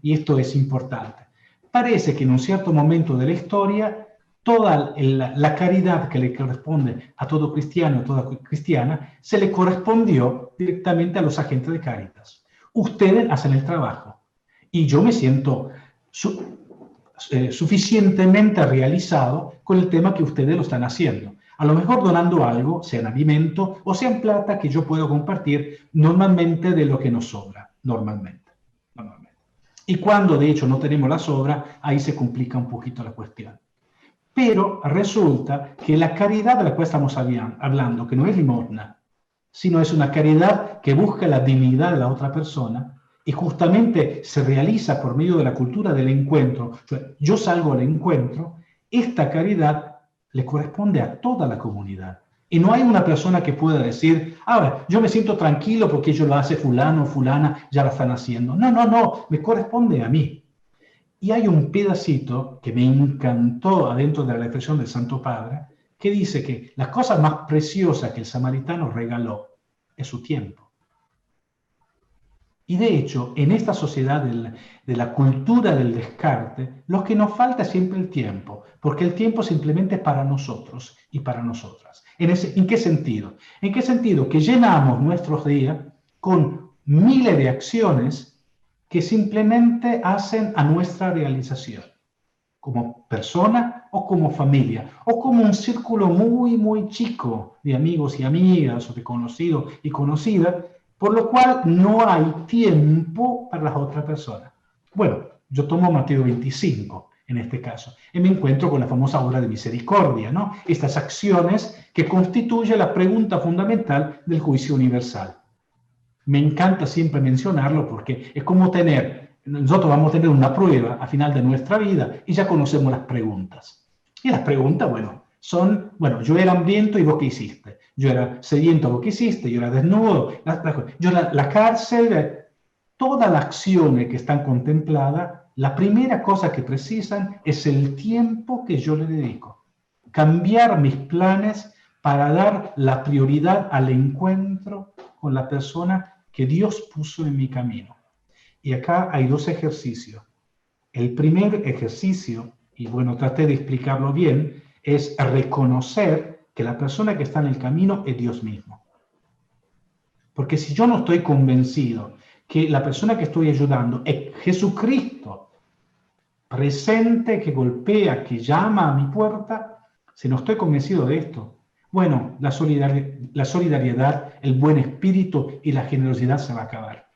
Y esto es importante. Parece que en un cierto momento de la historia, toda la caridad que le corresponde a todo cristiano, a toda cristiana, se le correspondió directamente a los agentes de Cáritas. Ustedes hacen el trabajo y yo me siento suficientemente realizado con el tema que ustedes lo están haciendo. A lo mejor donando algo, sea en alimento o sea en plata, que yo puedo compartir normalmente de lo que nos sobra, normalmente. Y cuando de hecho no tenemos la sobra, ahí se complica un poquito la cuestión. Pero resulta que la caridad de la cual estamos hablando, que no es limosna, sino es una caridad que busca la dignidad de la otra persona y justamente se realiza por medio de la cultura del encuentro. O sea, yo salgo al encuentro, esta caridad le corresponde a toda la comunidad. Y no hay una persona que pueda decir, ahora, yo me siento tranquilo porque ellos lo hace fulano o fulana, ya la están haciendo. No, no, no, me corresponde a mí. Y hay un pedacito que me encantó adentro de la reflexión del Santo Padre, que dice que la cosa más preciosa que el samaritano regaló es su tiempo. Y de hecho, en esta sociedad de la cultura del descarte, lo que nos falta es siempre el tiempo, porque el tiempo simplemente es para nosotros y para nosotras. ¿En qué sentido? En qué sentido que llenamos nuestros días con miles de acciones que simplemente hacen a nuestra realización, como persona o como familia, o como un círculo muy, muy chico de amigos y amigas, o de conocidos y conocidas, por lo cual no hay tiempo para las otras personas. Bueno, yo tomo Mateo 25 en este caso, y me encuentro con la famosa obra de misericordia, ¿no? Estas acciones que constituyen la pregunta fundamental del juicio universal. Me encanta siempre mencionarlo porque es como nosotros vamos a tener una prueba a final de nuestra vida y ya conocemos las preguntas. Y las preguntas, son, yo era hambriento y vos qué hiciste. Yo era sediento, vos qué hiciste. Yo era desnudo. La cárcel, todas las acciones que están contempladas, la primera cosa que precisan es el tiempo que yo le dedico. Cambiar mis planes para dar la prioridad al encuentro con la persona que Dios puso en mi camino. Y acá hay dos ejercicios. El primer ejercicio, y traté de explicarlo bien, es reconocer que la persona que está en el camino es Dios mismo. Porque si yo no estoy convencido que la persona que estoy ayudando es Jesucristo, presente, que golpea, que llama a mi puerta, si no estoy convencido de esto, la solidaridad, el buen espíritu y la generosidad se va a acabar.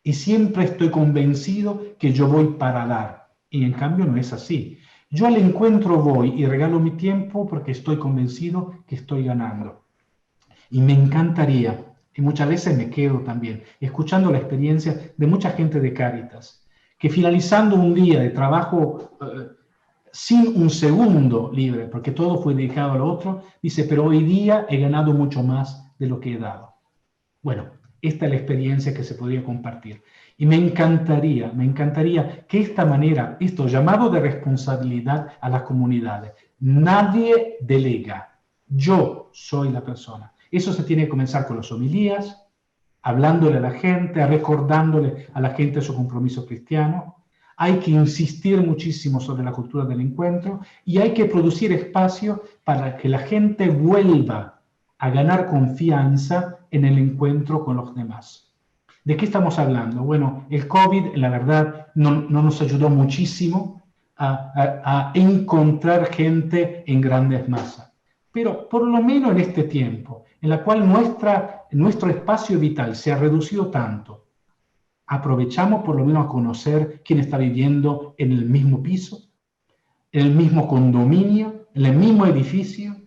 Y siempre estoy convencido que yo voy para dar. Y en cambio no es así. Yo al encuentro voy y regalo mi tiempo porque estoy convencido que estoy ganando. Y me encantaría, y muchas veces me quedo también, escuchando la experiencia de mucha gente de Cáritas, que finalizando un día de trabajo sin un segundo libre, porque todo fue dedicado al otro, dice, pero hoy día he ganado mucho más de lo que he dado. Esta es la experiencia que se podría compartir. Y me encantaría que esta manera, esto llamado de responsabilidad a las comunidades, nadie delega, yo soy la persona. Eso se tiene que comenzar con las homilías, hablándole a la gente, recordándole a la gente su compromiso cristiano. Hay que insistir muchísimo sobre la cultura del encuentro y hay que producir espacio para que la gente vuelva a ganar confianza en el encuentro con los demás. ¿De qué estamos hablando? El COVID, la verdad, no nos ayudó muchísimo a encontrar gente en grandes masas. Pero por lo menos en este tiempo, en la cual nuestro espacio vital se ha reducido tanto, aprovechamos por lo menos a conocer quién está viviendo en el mismo piso, en el mismo condominio, en el mismo edificio,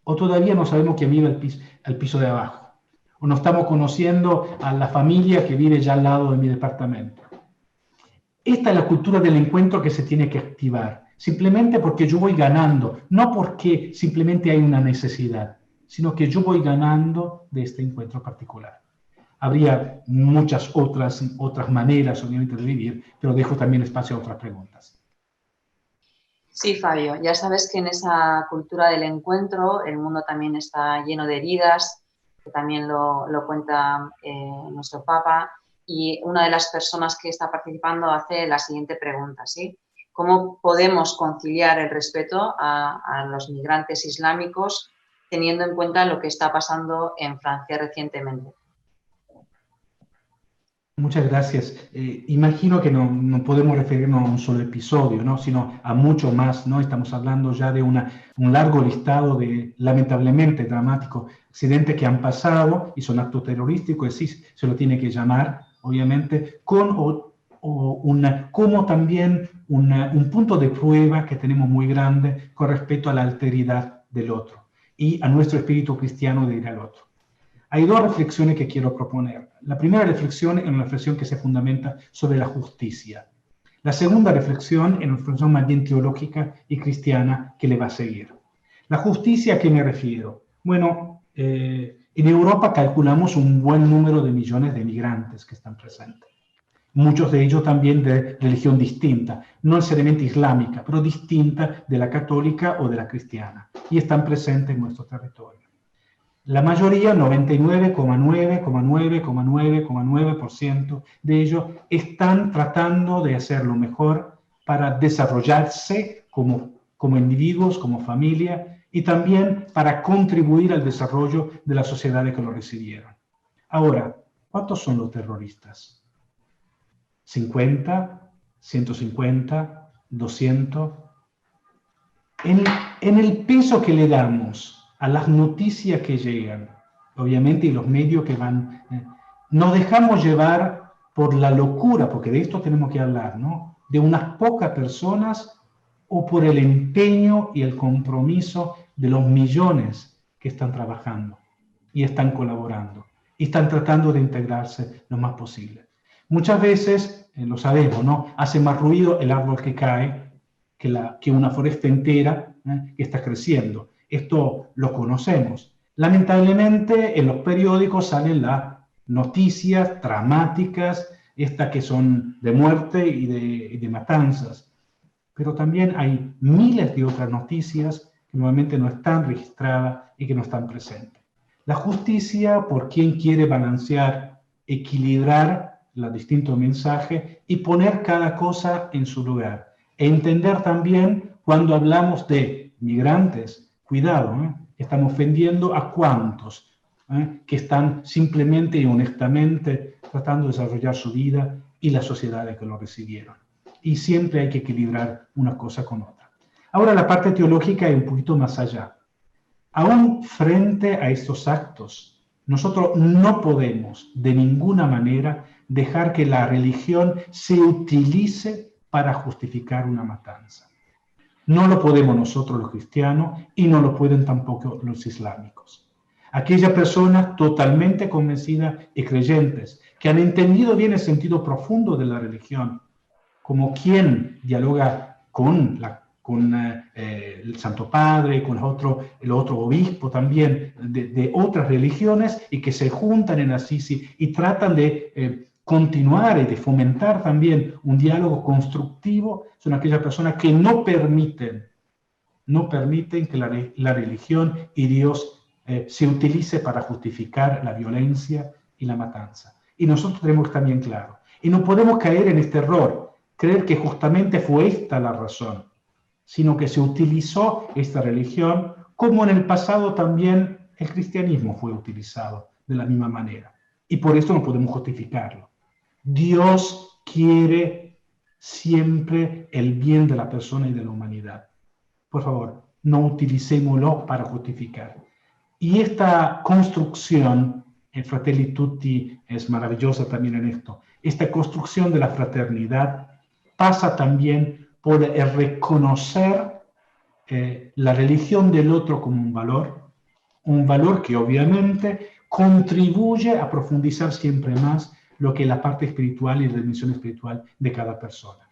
o todavía no sabemos quién vive al piso de abajo. O no estamos conociendo a la familia que vive ya al lado de mi departamento. Esta es la cultura del encuentro que se tiene que activar, simplemente porque yo voy ganando, no porque simplemente hay una necesidad. sino que yo voy ganando de este encuentro particular. Habría muchas otras maneras, obviamente, de vivir, pero dejo también espacio a otras preguntas. Sí, Fabio, ya sabes que en esa cultura del encuentro el mundo también está lleno de heridas, que también lo cuenta nuestro Papa, y una de las personas que está participando hace la siguiente pregunta, ¿sí? ¿Cómo podemos conciliar el respeto a los migrantes islámicos teniendo en cuenta lo que está pasando en Francia recientemente? Muchas gracias. Imagino que no podemos referirnos a un solo episodio, ¿no? Sino a mucho más, ¿no? Estamos hablando ya de un largo listado de, lamentablemente, dramáticos accidentes que han pasado y son actos terrorísticos, así se lo tiene que llamar, obviamente, como también un punto de prueba que tenemos muy grande con respecto a la alteridad del otro y a nuestro espíritu cristiano de ir al otro. Hay dos reflexiones que quiero proponer. La primera reflexión es una reflexión que se fundamenta sobre la justicia. La segunda reflexión es una reflexión más bien teológica y cristiana que le va a seguir. La justicia, ¿a qué me refiero? Bueno, en Europa calculamos un buen número de millones de migrantes que están presentes. Muchos de ellos también de religión distinta, no necesariamente islámica, pero distinta de la católica o de la cristiana, y están presentes en nuestro territorio. La mayoría, 99,9% de ellos, están tratando de hacer lo mejor para desarrollarse como individuos, como familia, y también para contribuir al desarrollo de las sociedades que lo recibieron. Ahora, ¿cuántos son los terroristas? ¿50? ¿150? ¿200? En el peso que le damos a las noticias que llegan, obviamente, y los medios que van, nos dejamos llevar por la locura, porque de esto tenemos que hablar, ¿no? De unas pocas personas o por el empeño y el compromiso de los millones que están trabajando y están colaborando y están tratando de integrarse lo más posible. Muchas veces, lo sabemos, ¿no? Hace más ruido el árbol que cae que una foresta entera que está creciendo. Esto lo conocemos. Lamentablemente, en los periódicos salen las noticias dramáticas, estas que son de muerte y de matanzas. Pero también hay miles de otras noticias que normalmente no están registradas y que no están presentes. La justicia, por quien quiere balancear, equilibrar los distintos mensajes y poner cada cosa en su lugar. E entender también cuando hablamos de migrantes, cuidado, estamos ofendiendo a cuantos que están simplemente y honestamente tratando de desarrollar su vida y las sociedades que lo recibieron. Y siempre hay que equilibrar una cosa con otra. Ahora la parte teológica es un poquito más allá. Aún frente a estos actos, nosotros no podemos de ninguna manera dejar que la religión se utilice para justificar una matanza. No lo podemos nosotros los cristianos y no lo pueden tampoco los islámicos. Aquellas personas totalmente convencidas y creyentes que han entendido bien el sentido profundo de la religión, como quien dialoga con el Santo Padre, con el otro obispo también de otras religiones y que se juntan en Assisi y tratan de continuar y de fomentar también un diálogo constructivo, son aquellas personas que no permiten que la religión y Dios se utilice para justificar la violencia y la matanza. Y nosotros tenemos que estar bien claro. Y no podemos caer en este error, creer que justamente fue esta la razón, sino que se utilizó esta religión como en el pasado también el cristianismo fue utilizado de la misma manera. Y por esto no podemos justificarlo. Dios quiere siempre el bien de la persona y de la humanidad. Por favor, no utilicémoslo para justificar. Y esta construcción, Fratelli Tutti es maravillosa también en esto, esta construcción de la fraternidad pasa también por el reconocer la religión del otro como un valor que obviamente contribuye a profundizar siempre más lo que es la parte espiritual y la dimensión espiritual de cada persona.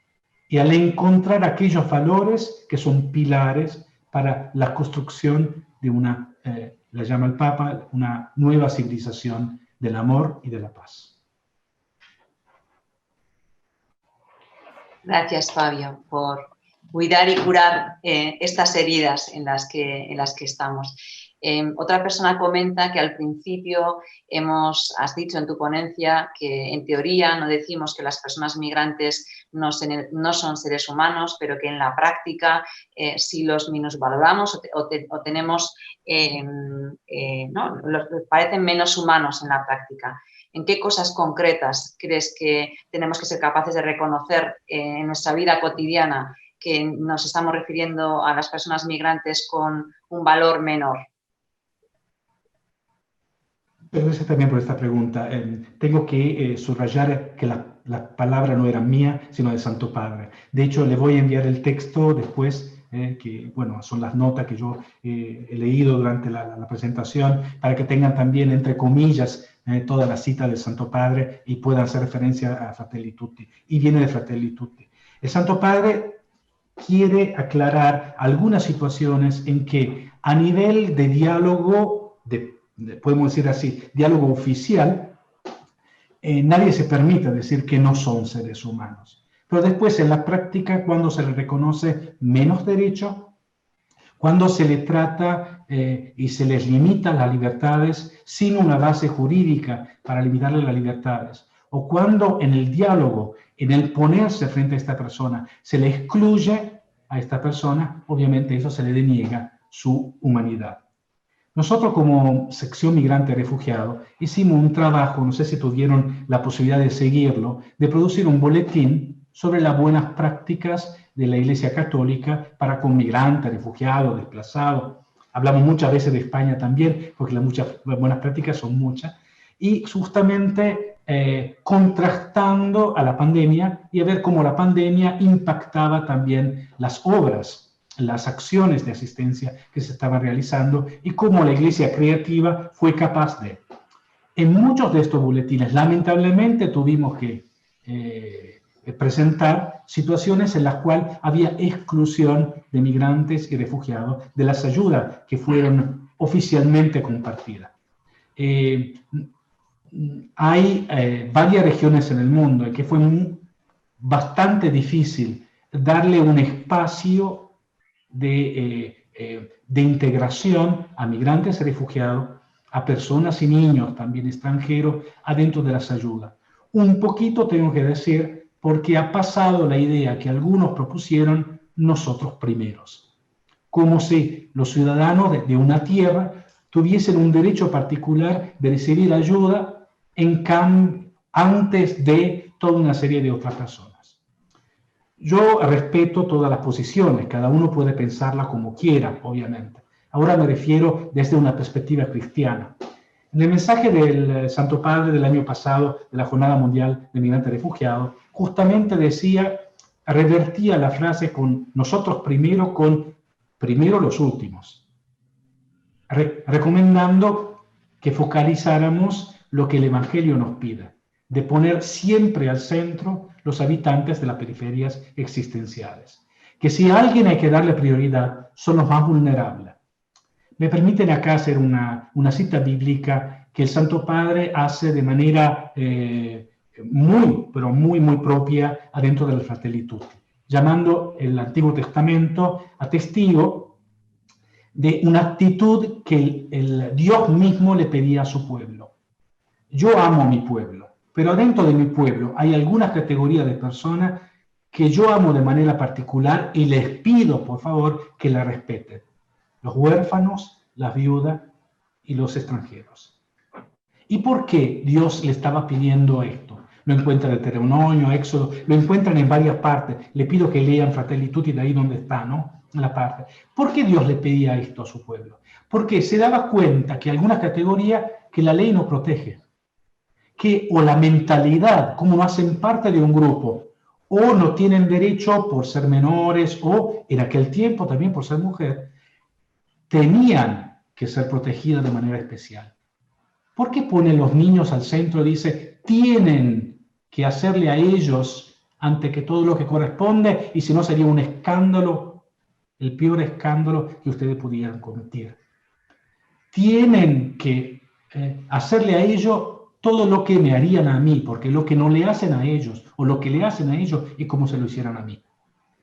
Y al encontrar aquellos valores que son pilares para la construcción de una la llama el Papa, una nueva civilización del amor y de la paz. Gracias, Fabio, por cuidar y curar estas heridas en las que estamos. Otra persona comenta que al principio has dicho en tu ponencia que en teoría no decimos que las personas migrantes no son seres humanos, pero que en la práctica sí los minusvaloramos o tenemos, ¿no? Los parecen menos humanos en la práctica. ¿En qué cosas concretas crees que tenemos que ser capaces de reconocer en nuestra vida cotidiana que nos estamos refiriendo a las personas migrantes con un valor menor? Gracias también por esta pregunta. Tengo que subrayar que la palabra no era mía, sino del Santo Padre. De hecho, le voy a enviar el texto después, que bueno, son las notas que yo he leído durante la presentación, para que tengan también, entre comillas, toda la cita del Santo Padre y puedan hacer referencia a Fratelli Tutti. Y viene de Fratelli Tutti. El Santo Padre quiere aclarar algunas situaciones en que a nivel de diálogo, podemos decir así, diálogo oficial, nadie se permite decir que no son seres humanos. Pero después en la práctica, cuando se les reconoce menos derecho, cuando se les trata y se les limita las libertades sin una base jurídica para limitarle las libertades, o cuando en el diálogo, en el ponerse frente a esta persona, se le excluye a esta persona, obviamente eso se le deniega su humanidad. Nosotros como sección migrante refugiado hicimos un trabajo, no sé si tuvieron la posibilidad de seguirlo, de producir un boletín sobre las buenas prácticas de la Iglesia Católica para con migrantes, refugiados, desplazados. Hablamos muchas veces de España también, porque las buenas prácticas son muchas, y justamente contrastando a la pandemia y a ver cómo la pandemia impactaba también las obras, las acciones de asistencia que se estaban realizando y cómo la Iglesia creativa fue capaz de. En muchos de estos boletines, lamentablemente, tuvimos que presentar situaciones en las cuales había exclusión de migrantes y refugiados de las ayudas que fueron oficialmente compartidas. Hay varias regiones en el mundo en que fue bastante difícil darle un espacio de integración a migrantes y refugiados, a personas y niños también extranjeros, adentro de las ayudas. Un poquito tengo que decir, porque ha pasado la idea que algunos propusieron nosotros primeros, como si los ciudadanos de una tierra tuviesen un derecho particular de recibir ayuda antes de toda una serie de otras personas. Yo respeto todas las posiciones, cada uno puede pensarla como quiera, obviamente. Ahora me refiero desde una perspectiva cristiana. En el mensaje del Santo Padre del año pasado, de la Jornada Mundial de Migrantes y Refugiados, justamente revertía la frase con nosotros primero, con primero los últimos, recomendando que focalizáramos lo que el Evangelio nos pide, de poner siempre al centro los habitantes de las periferias existenciales. Que si a alguien hay que darle prioridad, son los más vulnerables. Me permiten acá hacer una cita bíblica que el Santo Padre hace de manera muy propia adentro del Fratelli Tutti, llamando el Antiguo Testamento a testigo de una actitud que el Dios mismo le pedía a su pueblo. Yo amo a mi pueblo, pero dentro de mi pueblo hay algunas categorías de personas que yo amo de manera particular y les pido, por favor, que la respeten. Los huérfanos, las viudas y los extranjeros. ¿Y por qué Dios le estaba pidiendo esto? Lo encuentran en Deuteronomio, Éxodo, lo encuentran en varias partes. Le pido que lean Fratelli Tutti de ahí donde está, ¿no? En la parte. ¿Por qué Dios le pedía esto a su pueblo? Porque se daba cuenta que algunas categorías que la ley no protege, o la mentalidad, como no hacen parte de un grupo, o no tienen derecho por ser menores, o en aquel tiempo también por ser mujer, tenían que ser protegidas de manera especial. ¿Por qué ponen los niños al centro? Dice, tienen que hacerle a ellos ante que todo lo que corresponde, y si no sería un escándalo, el peor escándalo que ustedes pudieran cometer. tienen que hacerle a ellos todo lo que me harían a mí, porque lo que no le hacen a ellos, o lo que le hacen a ellos, es como se lo hicieran a mí.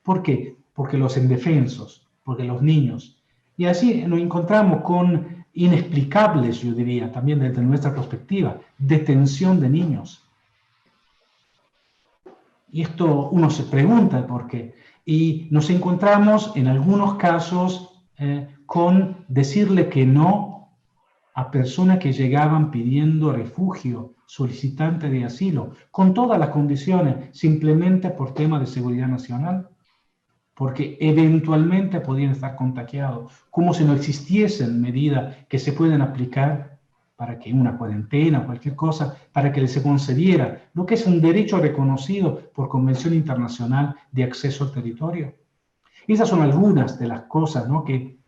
¿Por qué? Porque los indefensos, porque los niños. Y así nos encontramos con inexplicables, yo diría, también desde nuestra perspectiva, detención de niños. Y esto uno se pregunta por qué. Y nos encontramos en algunos casos con decirle que no a personas que llegaban pidiendo refugio, solicitantes de asilo, con todas las condiciones, simplemente por tema de seguridad nacional, porque eventualmente podían estar contagiados, como si no existiesen medidas que se pueden aplicar para que una cuarentena o cualquier cosa, para que se concediera lo que es un derecho reconocido por Convención Internacional de Acceso al Territorio. Esas son algunas de las cosas, ¿no?, que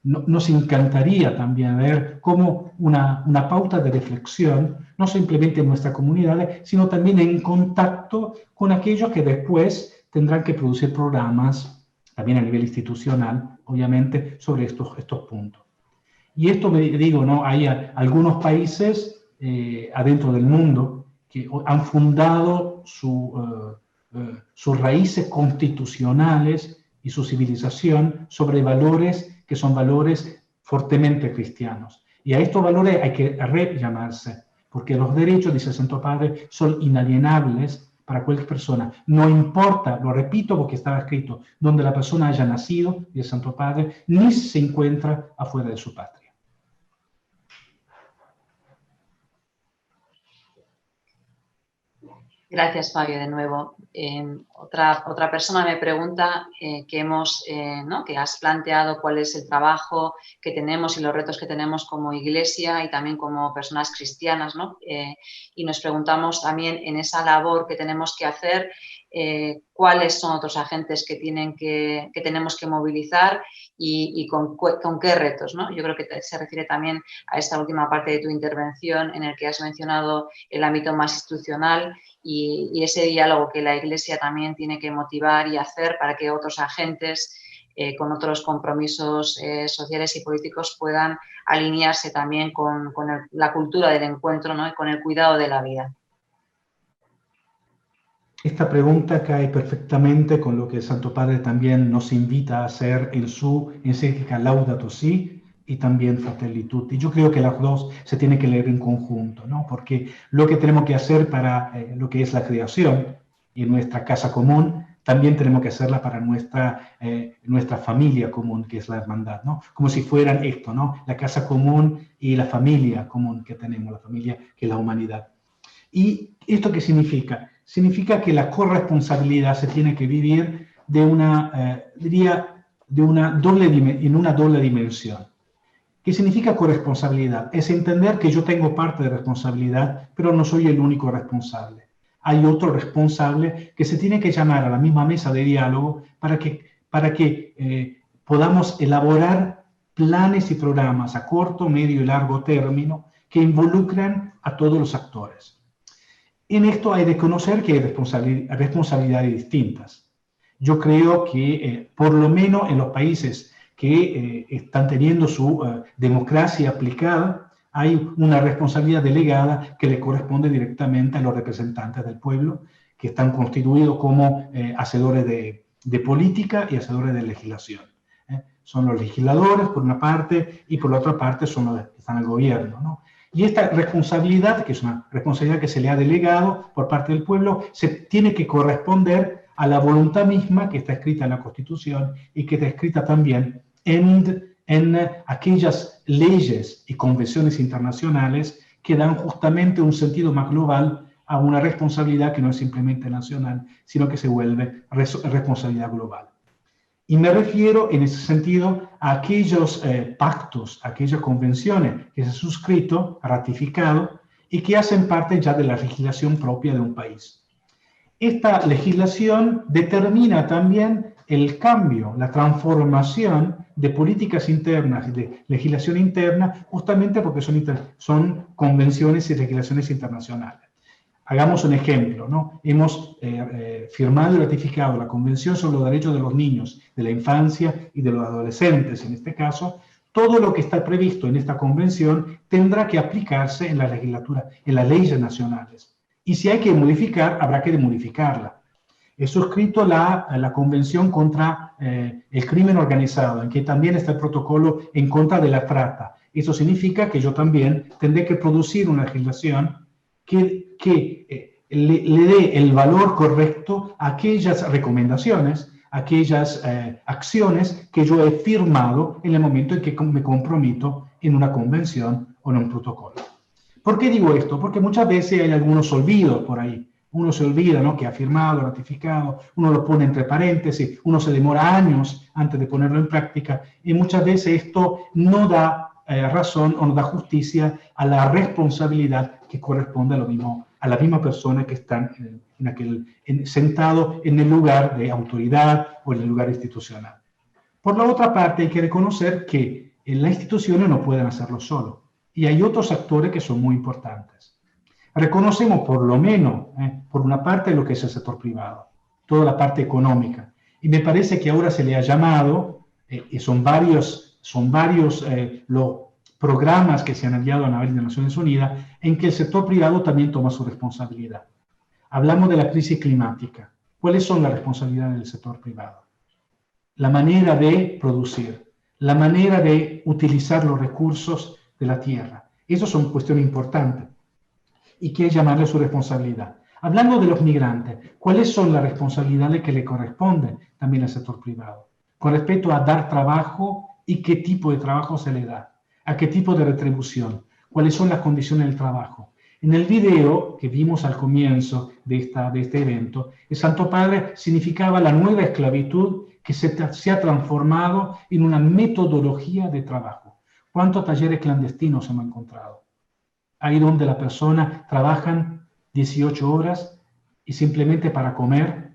nos encantaría también ver como una pauta de reflexión, no simplemente en nuestra comunidad, sino también en contacto con aquellos que después tendrán que producir programas, también a nivel institucional, obviamente, sobre estos puntos. Y esto, me digo, ¿no?, hay algunos países adentro del mundo que han fundado sus raíces constitucionales y su civilización sobre valores que son valores fuertemente cristianos. Y a estos valores hay que rellamarse, porque los derechos, dice el Santo Padre, son inalienables para cualquier persona. No importa, lo repito porque estaba escrito, donde la persona haya nacido, dice el Santo Padre, ni se encuentra afuera de su patria. Gracias, Fabio, de nuevo. Otra persona me pregunta ¿no?, que has planteado cuál es el trabajo que tenemos y los retos que tenemos como iglesia y también como personas cristianas, ¿no? Y nos preguntamos también en esa labor que tenemos que hacer, cuáles son otros agentes que tenemos que movilizar y con qué retos, ¿no? Yo creo que se refiere también a esta última parte de tu intervención en el que has mencionado el ámbito más institucional y ese diálogo que la Iglesia también tiene que motivar y hacer para que otros agentes con otros compromisos sociales y políticos puedan alinearse también con la cultura del encuentro, ¿no?, y con el cuidado de la vida. Esta pregunta cae perfectamente con lo que el Santo Padre también nos invita a hacer en su encíclica Laudato Si y también Fratelli Tutti. Yo creo que las dos se tienen que leer en conjunto, ¿no? Porque lo que tenemos que hacer para lo que es la creación y nuestra casa común, también tenemos que hacerla para nuestra familia común, que es la hermandad, ¿no? Como si fueran esto, ¿no? La casa común y la familia común que tenemos, la familia que es la humanidad. ¿Y esto qué significa? Significa que la corresponsabilidad se tiene que vivir en una doble dimensión. ¿Qué significa corresponsabilidad? Es entender que yo tengo parte de responsabilidad, pero no soy el único responsable. Hay otro responsable que se tiene que llamar a la misma mesa de diálogo para que podamos elaborar planes y programas a corto, medio y largo término que involucran a todos los actores. En esto hay de conocer que hay responsabilidades distintas. Yo creo que por lo menos en los países que están teniendo su democracia aplicada, hay una responsabilidad delegada que le corresponde directamente a los representantes del pueblo, que están constituidos como hacedores de política y hacedores de legislación. Son los legisladores, por una parte, y por la otra parte son los que están en el gobierno, ¿no? Y esta responsabilidad, que es una responsabilidad que se le ha delegado por parte del pueblo, se tiene que corresponder a la voluntad misma que está escrita en la Constitución y que está escrita también en aquellas leyes y convenciones internacionales que dan justamente un sentido más global a una responsabilidad que no es simplemente nacional, sino que se vuelve responsabilidad global. Y me refiero en ese sentido a aquellos pactos, aquellas convenciones que se han suscrito, ratificado y que hacen parte ya de la legislación propia de un país. Esta legislación determina también el cambio, la transformación de políticas internas y de legislación interna, justamente porque son convenciones y legislaciones internacionales. Hagamos un ejemplo, ¿no? Hemos firmado y ratificado la Convención sobre los Derechos de los Niños, de la Infancia y de los Adolescentes, en este caso, todo lo que está previsto en esta convención tendrá que aplicarse en la legislatura, en las leyes nacionales. Y si hay que modificar, habrá que modificarla. He suscrito la Convención contra el Crimen Organizado, en que también está el protocolo en contra de la trata. Eso significa que yo también tendré que producir una legislación que le dé el valor correcto a aquellas recomendaciones, aquellas acciones que yo he firmado en el momento en que me comprometo en una convención o en un protocolo. ¿Por qué digo esto? Porque muchas veces hay algunos olvidos por ahí. Uno se olvida, ¿no?, que ha firmado, ratificado, uno lo pone entre paréntesis, uno se demora años antes de ponerlo en práctica, y muchas veces esto no da razón o no da justicia a la responsabilidad que corresponde a la misma persona que está sentado en el lugar de autoridad o en el lugar institucional. Por la otra parte, hay que reconocer que las instituciones no pueden hacerlo solo, y hay otros actores que son muy importantes. Reconocemos por lo menos, por una parte, lo que es el sector privado, toda la parte económica. Y me parece que ahora se le ha llamado, y son varios los programas que se han enviado a nivel de Naciones Unidas, en que el sector privado también toma su responsabilidad. Hablamos de la crisis climática. ¿Cuáles son las responsabilidades del sector privado? La manera de producir, la manera de utilizar los recursos de la tierra. Esas son cuestiones importantes y que llamarle su responsabilidad. Hablando de los migrantes, ¿cuáles son las responsabilidades que le corresponden también al sector privado? Con respecto a dar trabajo y qué tipo de trabajo se le da, a qué tipo de retribución, cuáles son las condiciones del trabajo. En el video que vimos al comienzo de este evento, el Santo Padre significaba la nueva esclavitud que se ha transformado en una metodología de trabajo. ¿Cuántos talleres clandestinos hemos encontrado? Ahí donde la persona trabajan 18 horas y simplemente para comer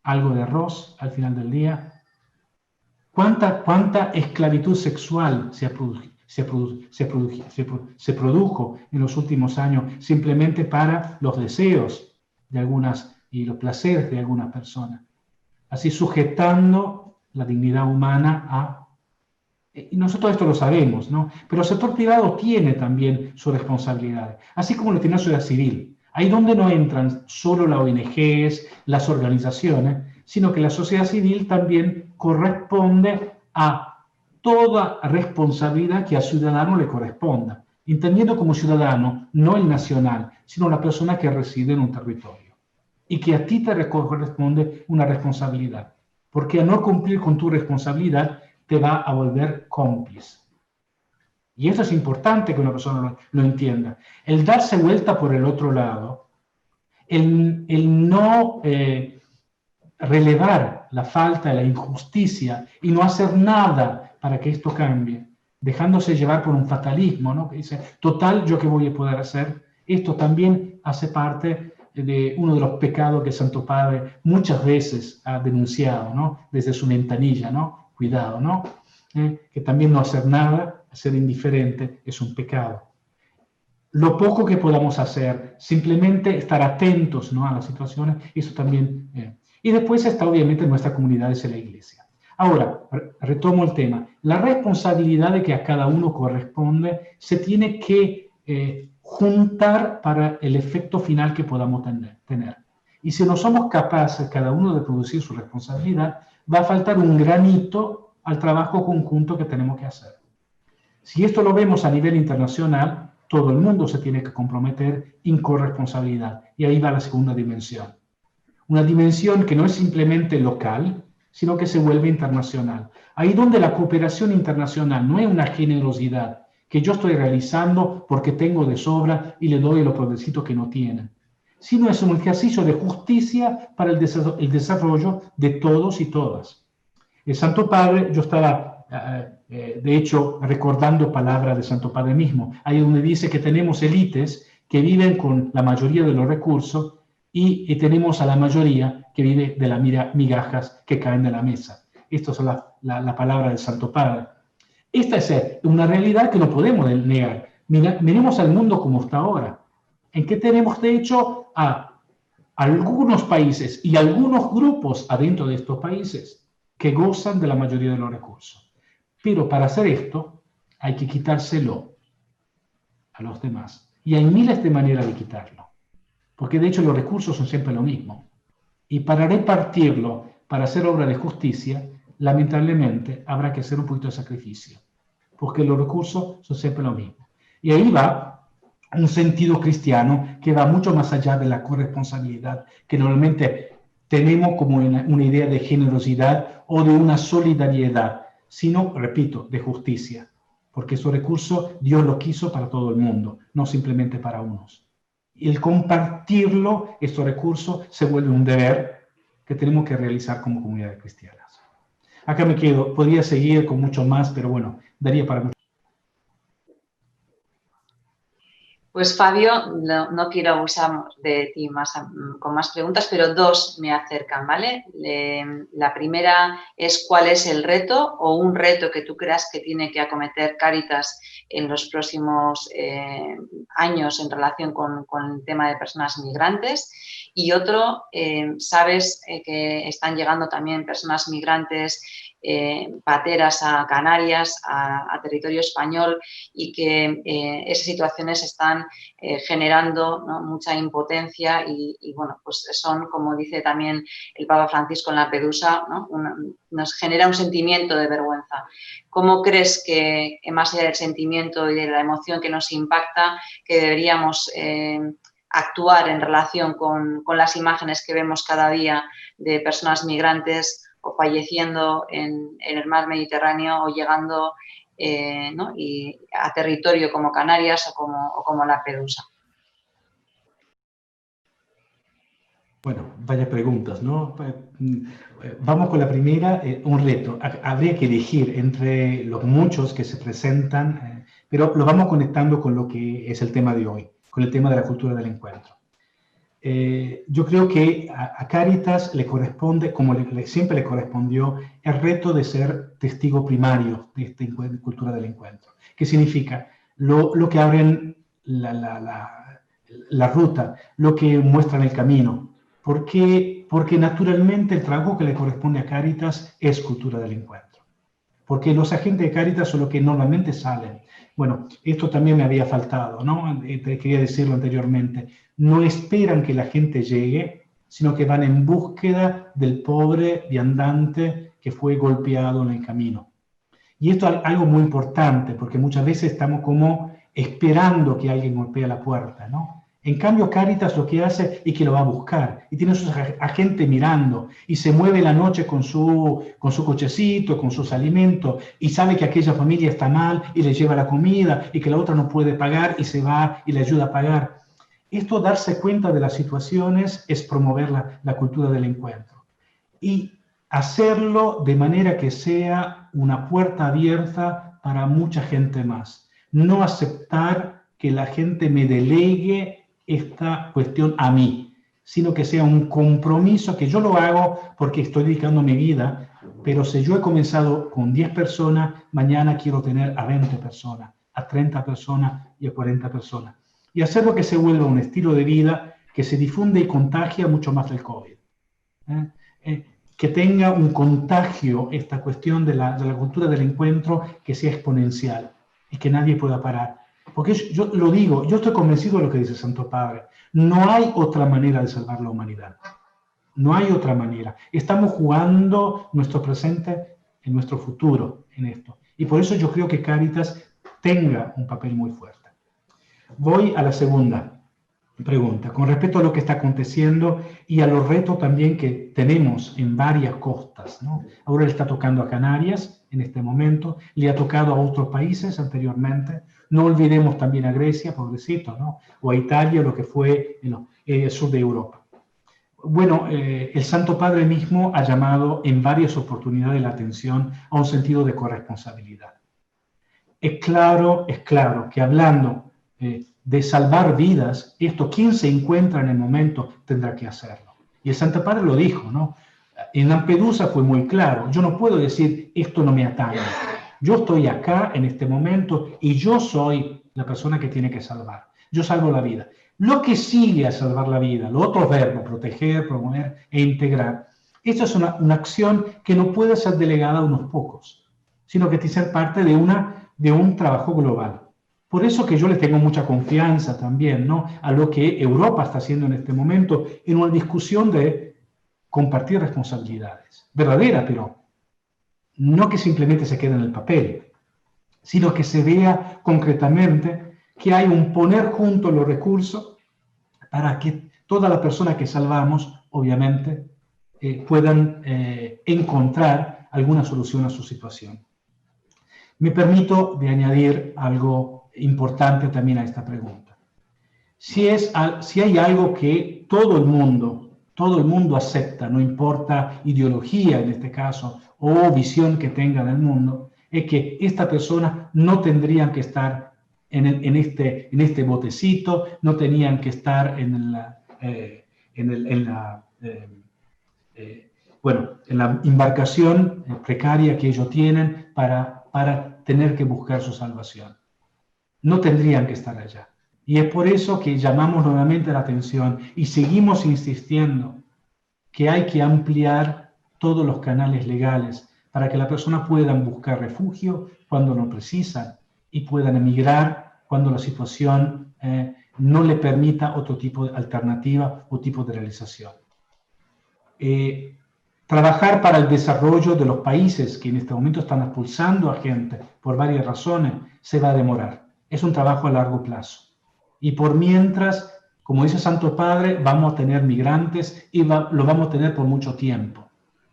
algo de arroz al final del día. ¿Cuánta esclavitud sexual se produjo en los últimos años simplemente para los deseos de algunas y los placeres de algunas personas? Así sujetando la dignidad humana a... Y nosotros esto lo sabemos, ¿no? Pero el sector privado tiene también sus responsabilidades, así como lo tiene la sociedad civil. Ahí donde no entran solo las ONGs, las organizaciones, sino que la sociedad civil también corresponde a toda responsabilidad que al ciudadano le corresponda, entendiendo como ciudadano no el nacional, sino la persona que reside en un territorio, y que a ti te corresponde una responsabilidad, porque al no cumplir con tu responsabilidad te va a volver cómplice. Y eso es importante que una persona lo entienda. El darse vuelta por el otro lado, el no relevar la falta, la injusticia y no hacer nada para que esto cambie, dejándose llevar por un fatalismo, ¿no?, que dice, total, ¿yo qué voy a poder hacer? Esto también hace parte de uno de los pecados que el Santo Padre muchas veces ha denunciado, ¿no?, desde su ventanilla, ¿no? Cuidado, ¿no? Que también no hacer nada, ser indiferente, es un pecado. Lo poco que podamos hacer, simplemente estar atentos, ¿no?, a las situaciones, eso también. Y después está obviamente nuestra comunidad, es la iglesia. Ahora, retomo el tema. La responsabilidad de que a cada uno corresponde se tiene que juntar para el efecto final que podamos tener. Y si no somos capaces cada uno de producir su responsabilidad, va a faltar un granito al trabajo conjunto que tenemos que hacer. Si esto lo vemos a nivel internacional, todo el mundo se tiene que comprometer en corresponsabilidad. Y ahí va la segunda dimensión. Una dimensión que no es simplemente local, sino que se vuelve internacional. Ahí donde la cooperación internacional no es una generosidad que yo estoy realizando porque tengo de sobra y le doy a los pobrecitos que no tienen, sino es un ejercicio de justicia para el desarrollo de todos y todas. El Santo Padre, yo estaba, de hecho, recordando palabras del Santo Padre mismo, ahí donde dice que tenemos élites que viven con la mayoría de los recursos y tenemos a la mayoría que vive de las migajas que caen de la mesa. Estas son la palabra del Santo Padre. Esta es una realidad que no podemos negar. Miremos al mundo como está ahora, en que tenemos, de hecho, a algunos países y algunos grupos adentro de estos países que gozan de la mayoría de los recursos. Pero para hacer esto, hay que quitárselo a los demás. Y hay miles de maneras de quitarlo, porque de hecho los recursos son siempre lo mismo. Y para repartirlo, para hacer obra de justicia, lamentablemente habrá que hacer un poquito de sacrificio, porque los recursos son siempre lo mismo. Y ahí va un sentido cristiano que va mucho más allá de la corresponsabilidad que normalmente tenemos como una idea de generosidad o de una solidaridad, sino, repito, de justicia, porque esos recursos Dios lo quiso para todo el mundo, no simplemente para unos. Y el compartirlo, estos recursos, se vuelve un deber que tenemos que realizar como comunidades cristianas. Acá me quedo, podría seguir con mucho más, pero bueno, daría para mucho. Pues Fabio, no quiero abusar de ti con más preguntas, pero dos me acercan, ¿vale? La primera es cuál es el reto o un reto que tú creas que tiene que acometer Cáritas en los próximos años en relación con el tema de personas migrantes. Y otro, sabes que están llegando también personas migrantes pateras a Canarias, a territorio español, y que esas situaciones están generando, ¿no?, mucha impotencia y bueno, pues son, como dice también el Papa Francisco en Lampedusa, ¿no?, nos genera un sentimiento de vergüenza. ¿Cómo crees que, más allá del sentimiento y de la emoción que nos impacta, que deberíamos actuar en relación con las imágenes que vemos cada día de personas migrantes o falleciendo en el mar Mediterráneo o llegando ¿no?, y a territorio como Canarias o como Lampedusa? Bueno, varias preguntas, ¿no? Vamos con la primera, un reto. Habría que elegir entre los muchos que se presentan, pero lo vamos conectando con lo que es el tema de hoy, con el tema de la cultura del encuentro. Yo creo que a Cáritas le corresponde, como siempre le correspondió, el reto de ser testigo primario de esta cultura del encuentro. ¿Qué significa? Lo que abren la ruta, lo que muestran el camino. ¿Por qué? Porque naturalmente el trabajo que le corresponde a Cáritas es cultura del encuentro. Porque los agentes de Cáritas son los que normalmente salen. Bueno, esto también me había faltado, ¿no? Quería decirlo anteriormente. No esperan que la gente llegue, sino que van en búsqueda del pobre viandante que fue golpeado en el camino. Y esto es algo muy importante, porque muchas veces estamos como esperando que alguien golpee la puerta, ¿no? En cambio, Cáritas lo que hace es que lo va a buscar y tiene sus agentes mirando y se mueve la noche con su cochecito, con sus alimentos y sabe que aquella familia está mal y le lleva la comida y que la otra no puede pagar y se va y le ayuda a pagar. Esto, darse cuenta de las situaciones, es promover la cultura del encuentro y hacerlo de manera que sea una puerta abierta para mucha gente más. No aceptar que la gente me delegue esta cuestión a mí, sino que sea un compromiso que yo lo hago porque estoy dedicando mi vida, pero si yo he comenzado con 10 personas, mañana quiero tener a 20 personas, a 30 personas y a 40 personas. Y hacerlo que se vuelva un estilo de vida que se difunde y contagia mucho más del COVID. Que tenga un contagio, esta cuestión de la cultura del encuentro, que sea exponencial y que nadie pueda parar. Porque yo lo digo, yo estoy convencido de lo que dice Santo Padre. No hay otra manera de salvar la humanidad. No hay otra manera. Estamos jugando nuestro presente en nuestro futuro en esto. Y por eso yo creo que Cáritas tenga un papel muy fuerte. Voy a la segunda pregunta, con respecto a lo que está aconteciendo y a los retos también que tenemos en varias costas, ¿no? Ahora le está tocando a Canarias en este momento, le ha tocado a otros países anteriormente. No olvidemos también a Grecia, pobrecito, ¿no? O a Italia, lo que fue el sur de Europa. Bueno, el Santo Padre mismo ha llamado en varias oportunidades la atención a un sentido de corresponsabilidad. Es claro que hablando de salvar vidas, esto quien se encuentra en el momento tendrá que hacerlo. Y el Santo Padre lo dijo, ¿no? En Lampedusa fue muy claro, yo no puedo decir esto no me atañe. Yo estoy acá en este momento y yo soy la persona que tiene que salvar. Yo salvo la vida. Lo que sigue a salvar la vida, los otros verbos, proteger, promover e integrar, esto es una acción que no puede ser delegada a unos pocos, sino que tiene que ser parte de una de un trabajo global. Por eso que yo le tengo mucha confianza también, ¿no?, a lo que Europa está haciendo en este momento en una discusión de compartir responsabilidades, verdaderas, pero no que simplemente se quede en el papel, sino que se vea concretamente que hay un poner juntos los recursos para que todas las personas que salvamos, obviamente, puedan encontrar alguna solución a su situación. Me permito de añadir algo importante también a esta pregunta. Si hay algo que todo el mundo acepta, no importa ideología en este caso o visión que tenga del mundo, es que estas personas no tendrían que estar en este botecito, no tenían que estar en la embarcación precaria que ellos tienen para tener que buscar su salvación. No tendrían que estar allá. Y es por eso que llamamos nuevamente la atención y seguimos insistiendo que hay que ampliar todos los canales legales para que las personas puedan buscar refugio cuando lo precisan y puedan emigrar cuando la situación no le permita otro tipo de alternativa o tipo de realización. Trabajar para el desarrollo de los países que en este momento están expulsando a gente por varias razones se va a demorar. Es un trabajo a largo plazo. Y por mientras, como dice Santo Padre, vamos a tener migrantes y lo vamos a tener por mucho tiempo.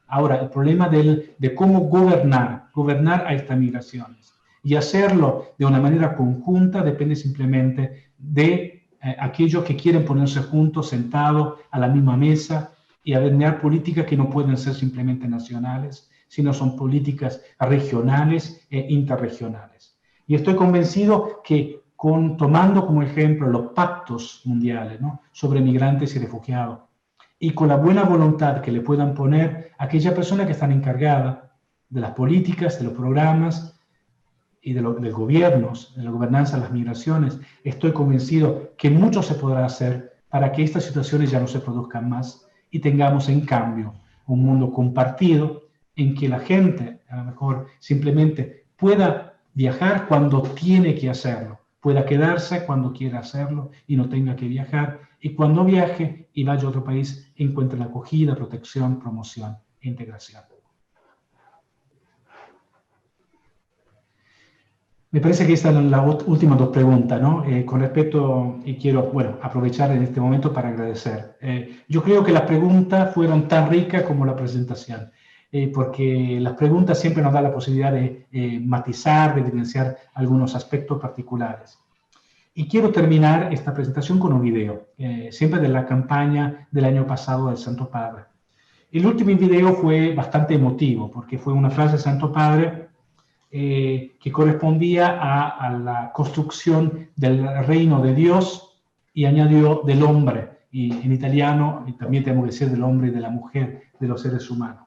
Ahora, el problema de cómo gobernar a estas migraciones y hacerlo de una manera conjunta depende simplemente de aquellos que quieren ponerse juntos, sentados a la misma mesa y avenear políticas que no pueden ser simplemente nacionales, sino son políticas regionales e interregionales. Y estoy convencido que tomando como ejemplo los pactos mundiales, ¿no?, sobre migrantes y refugiados, y con la buena voluntad que le puedan poner a aquellas personas que están encargadas de las políticas, de los programas y de gobiernos, de la gobernanza de las migraciones, estoy convencido que mucho se podrá hacer para que estas situaciones ya no se produzcan más y tengamos en cambio un mundo compartido en que la gente a lo mejor simplemente pueda viajar cuando tiene que hacerlo, pueda quedarse cuando quiera hacerlo y no tenga que viajar, y cuando viaje y vaya a otro país encuentre la acogida, protección, promoción e integración. Me parece que estas son las últimas dos preguntas, ¿no? Con respecto, y quiero, aprovechar en este momento para agradecer. Yo creo que las preguntas fueron tan ricas como la presentación, porque las preguntas siempre nos dan la posibilidad de matizar, de evidenciar algunos aspectos particulares. Y quiero terminar esta presentación con un video, siempre de la campaña del año pasado del Santo Padre. El último video fue bastante emotivo, porque fue una frase del Santo Padre que correspondía a la construcción del reino de Dios y añadió del hombre, y en italiano, y también tenemos que decir del hombre y de la mujer, de los seres humanos.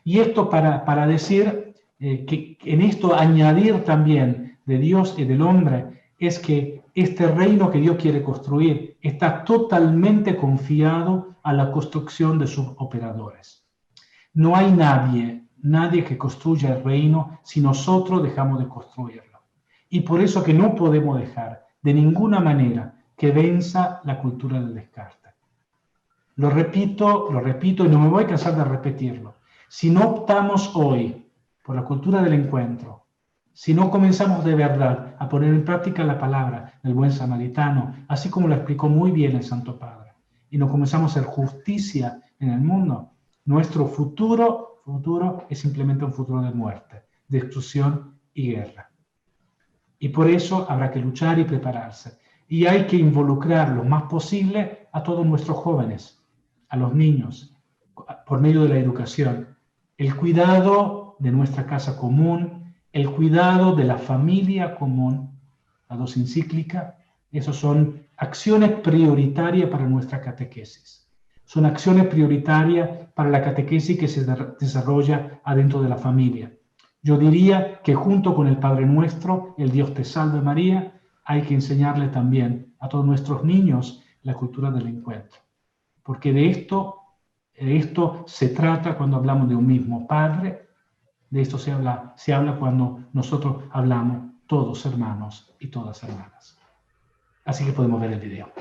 Y esto para decir que en esto añadir también de Dios y del hombre es que este reino que Dios quiere construir está totalmente confiado a la construcción de sus operadores. No hay nadie que construya el reino si nosotros dejamos de construirlo. Y por eso que no podemos dejar de ninguna manera que venza la cultura del descarte. Lo repito y no me voy a cansar de repetirlo. Si no optamos hoy por la cultura del encuentro, si no comenzamos de verdad a poner en práctica la palabra del buen samaritano, así como lo explicó muy bien el Santo Padre, y no comenzamos a hacer justicia en el mundo, nuestro futuro es simplemente un futuro de muerte, destrucción y guerra. Y por eso habrá que luchar y prepararse. Y hay que involucrar lo más posible a todos nuestros jóvenes, a los niños, por medio de la educación, el cuidado de nuestra casa común, el cuidado de la familia común, las dos encíclicas, esas son acciones prioritarias para nuestra catequesis. Son acciones prioritarias para la catequesis que se desarrolla adentro de la familia. Yo diría que junto con el Padre Nuestro, el Dios te salve María, hay que enseñarle también a todos nuestros niños la cultura del encuentro. Porque de esto se trata cuando hablamos de un mismo Padre. De esto se habla cuando nosotros hablamos todos hermanos y todas hermanas. Así que podemos ver el video.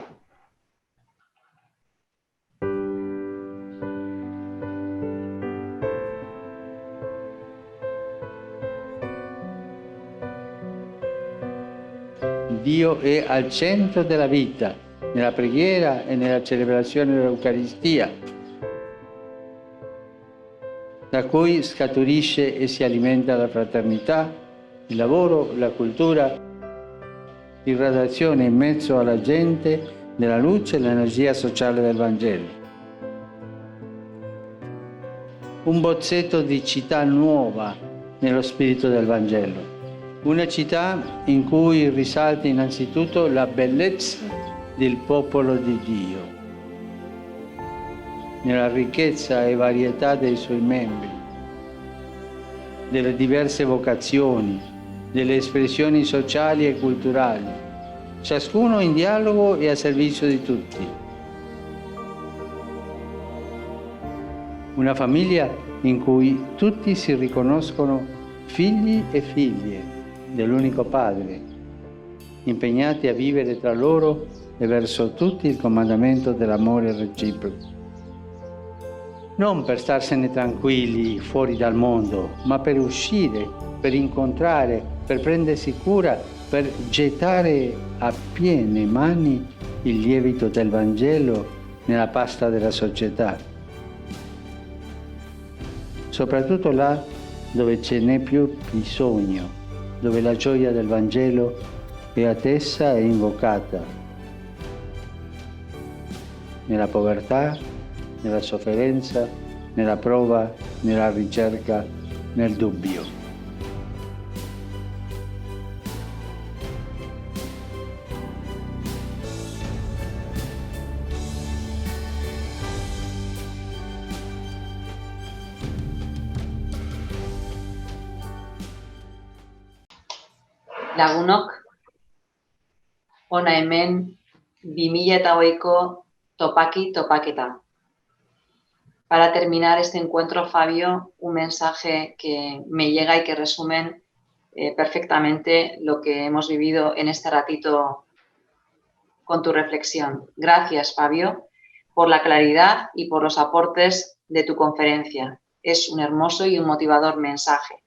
Dio è al centro della vita, nella preghiera e nella celebrazione dell'Eucaristia, da cui scaturisce e si alimenta la fraternità, il lavoro, la cultura, l'irradiazione in mezzo alla gente della luce e l'energia sociale del Vangelo. Un bozzetto di città nuova nello spirito del Vangelo. Una città in cui risalta innanzitutto la bellezza del popolo di Dio, nella ricchezza e varietà dei suoi membri, delle diverse vocazioni, delle espressioni sociali e culturali, ciascuno in dialogo e a servizio di tutti. Una famiglia in cui tutti si riconoscono figli e figlie dell'unico Padre, impegnati a vivere tra loro e verso tutti il comandamento dell'amore reciproco. Non per starsene tranquilli fuori dal mondo, ma per uscire, per incontrare, per prendersi cura, per gettare a piene mani il lievito del Vangelo nella pasta della società. Soprattutto là dove ce n'è più bisogno, dove la gioia del Vangelo è attesa e invocata, nella povertà, nella sofferenza, nella prova, nella ricerca, nel dubbio. Lagunok, hona hemen 2008ko topaketa. Para terminar este encuentro, Fabio, un mensaje que me llega y que resumen perfectamente lo que hemos vivido en este ratito con tu reflexión. Gracias, Fabio, por la claridad y por los aportes de tu conferencia. Es un hermoso y un motivador mensaje.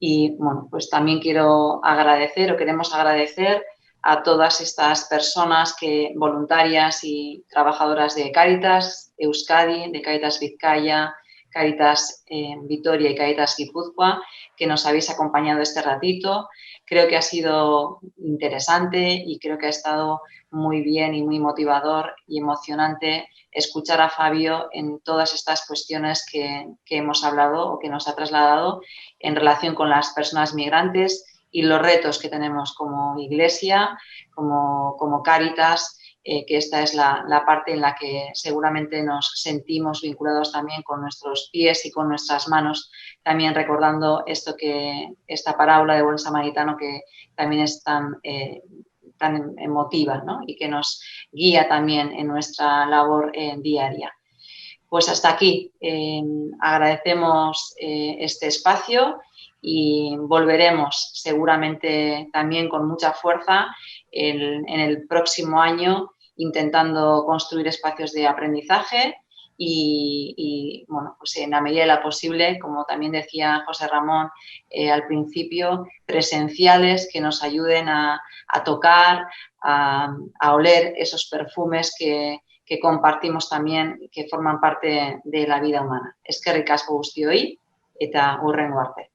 Y bueno, pues también queremos agradecer a todas estas personas voluntarias y trabajadoras de Cáritas Euskadi, de Cáritas Vizcaya, Cáritas Vitoria y Cáritas Guipúzcoa, que nos habéis acompañado este ratito. Creo que ha sido interesante y creo que ha estado muy bien y muy motivador y emocionante escuchar a Fabio en todas estas cuestiones que hemos hablado o que nos ha trasladado en relación con las personas migrantes y los retos que tenemos como Iglesia, como Cáritas, que esta es la parte en la que seguramente nos sentimos vinculados también con nuestros pies y con nuestras manos, también recordando esta parábola de buen samaritano que también es tan emotiva, ¿no? Y que nos guía también en nuestra labor diaria. Pues hasta aquí. Agradecemos este espacio y volveremos seguramente también con mucha fuerza en el próximo año intentando construir espacios de aprendizaje y bueno, pues en la medida de lo posible, como también decía José Ramón al principio, presenciales que nos ayuden a tocar, a oler esos perfumes que compartimos también, que forman parte de la vida humana. Eskerrik asko guztioi eta hurrengo arte.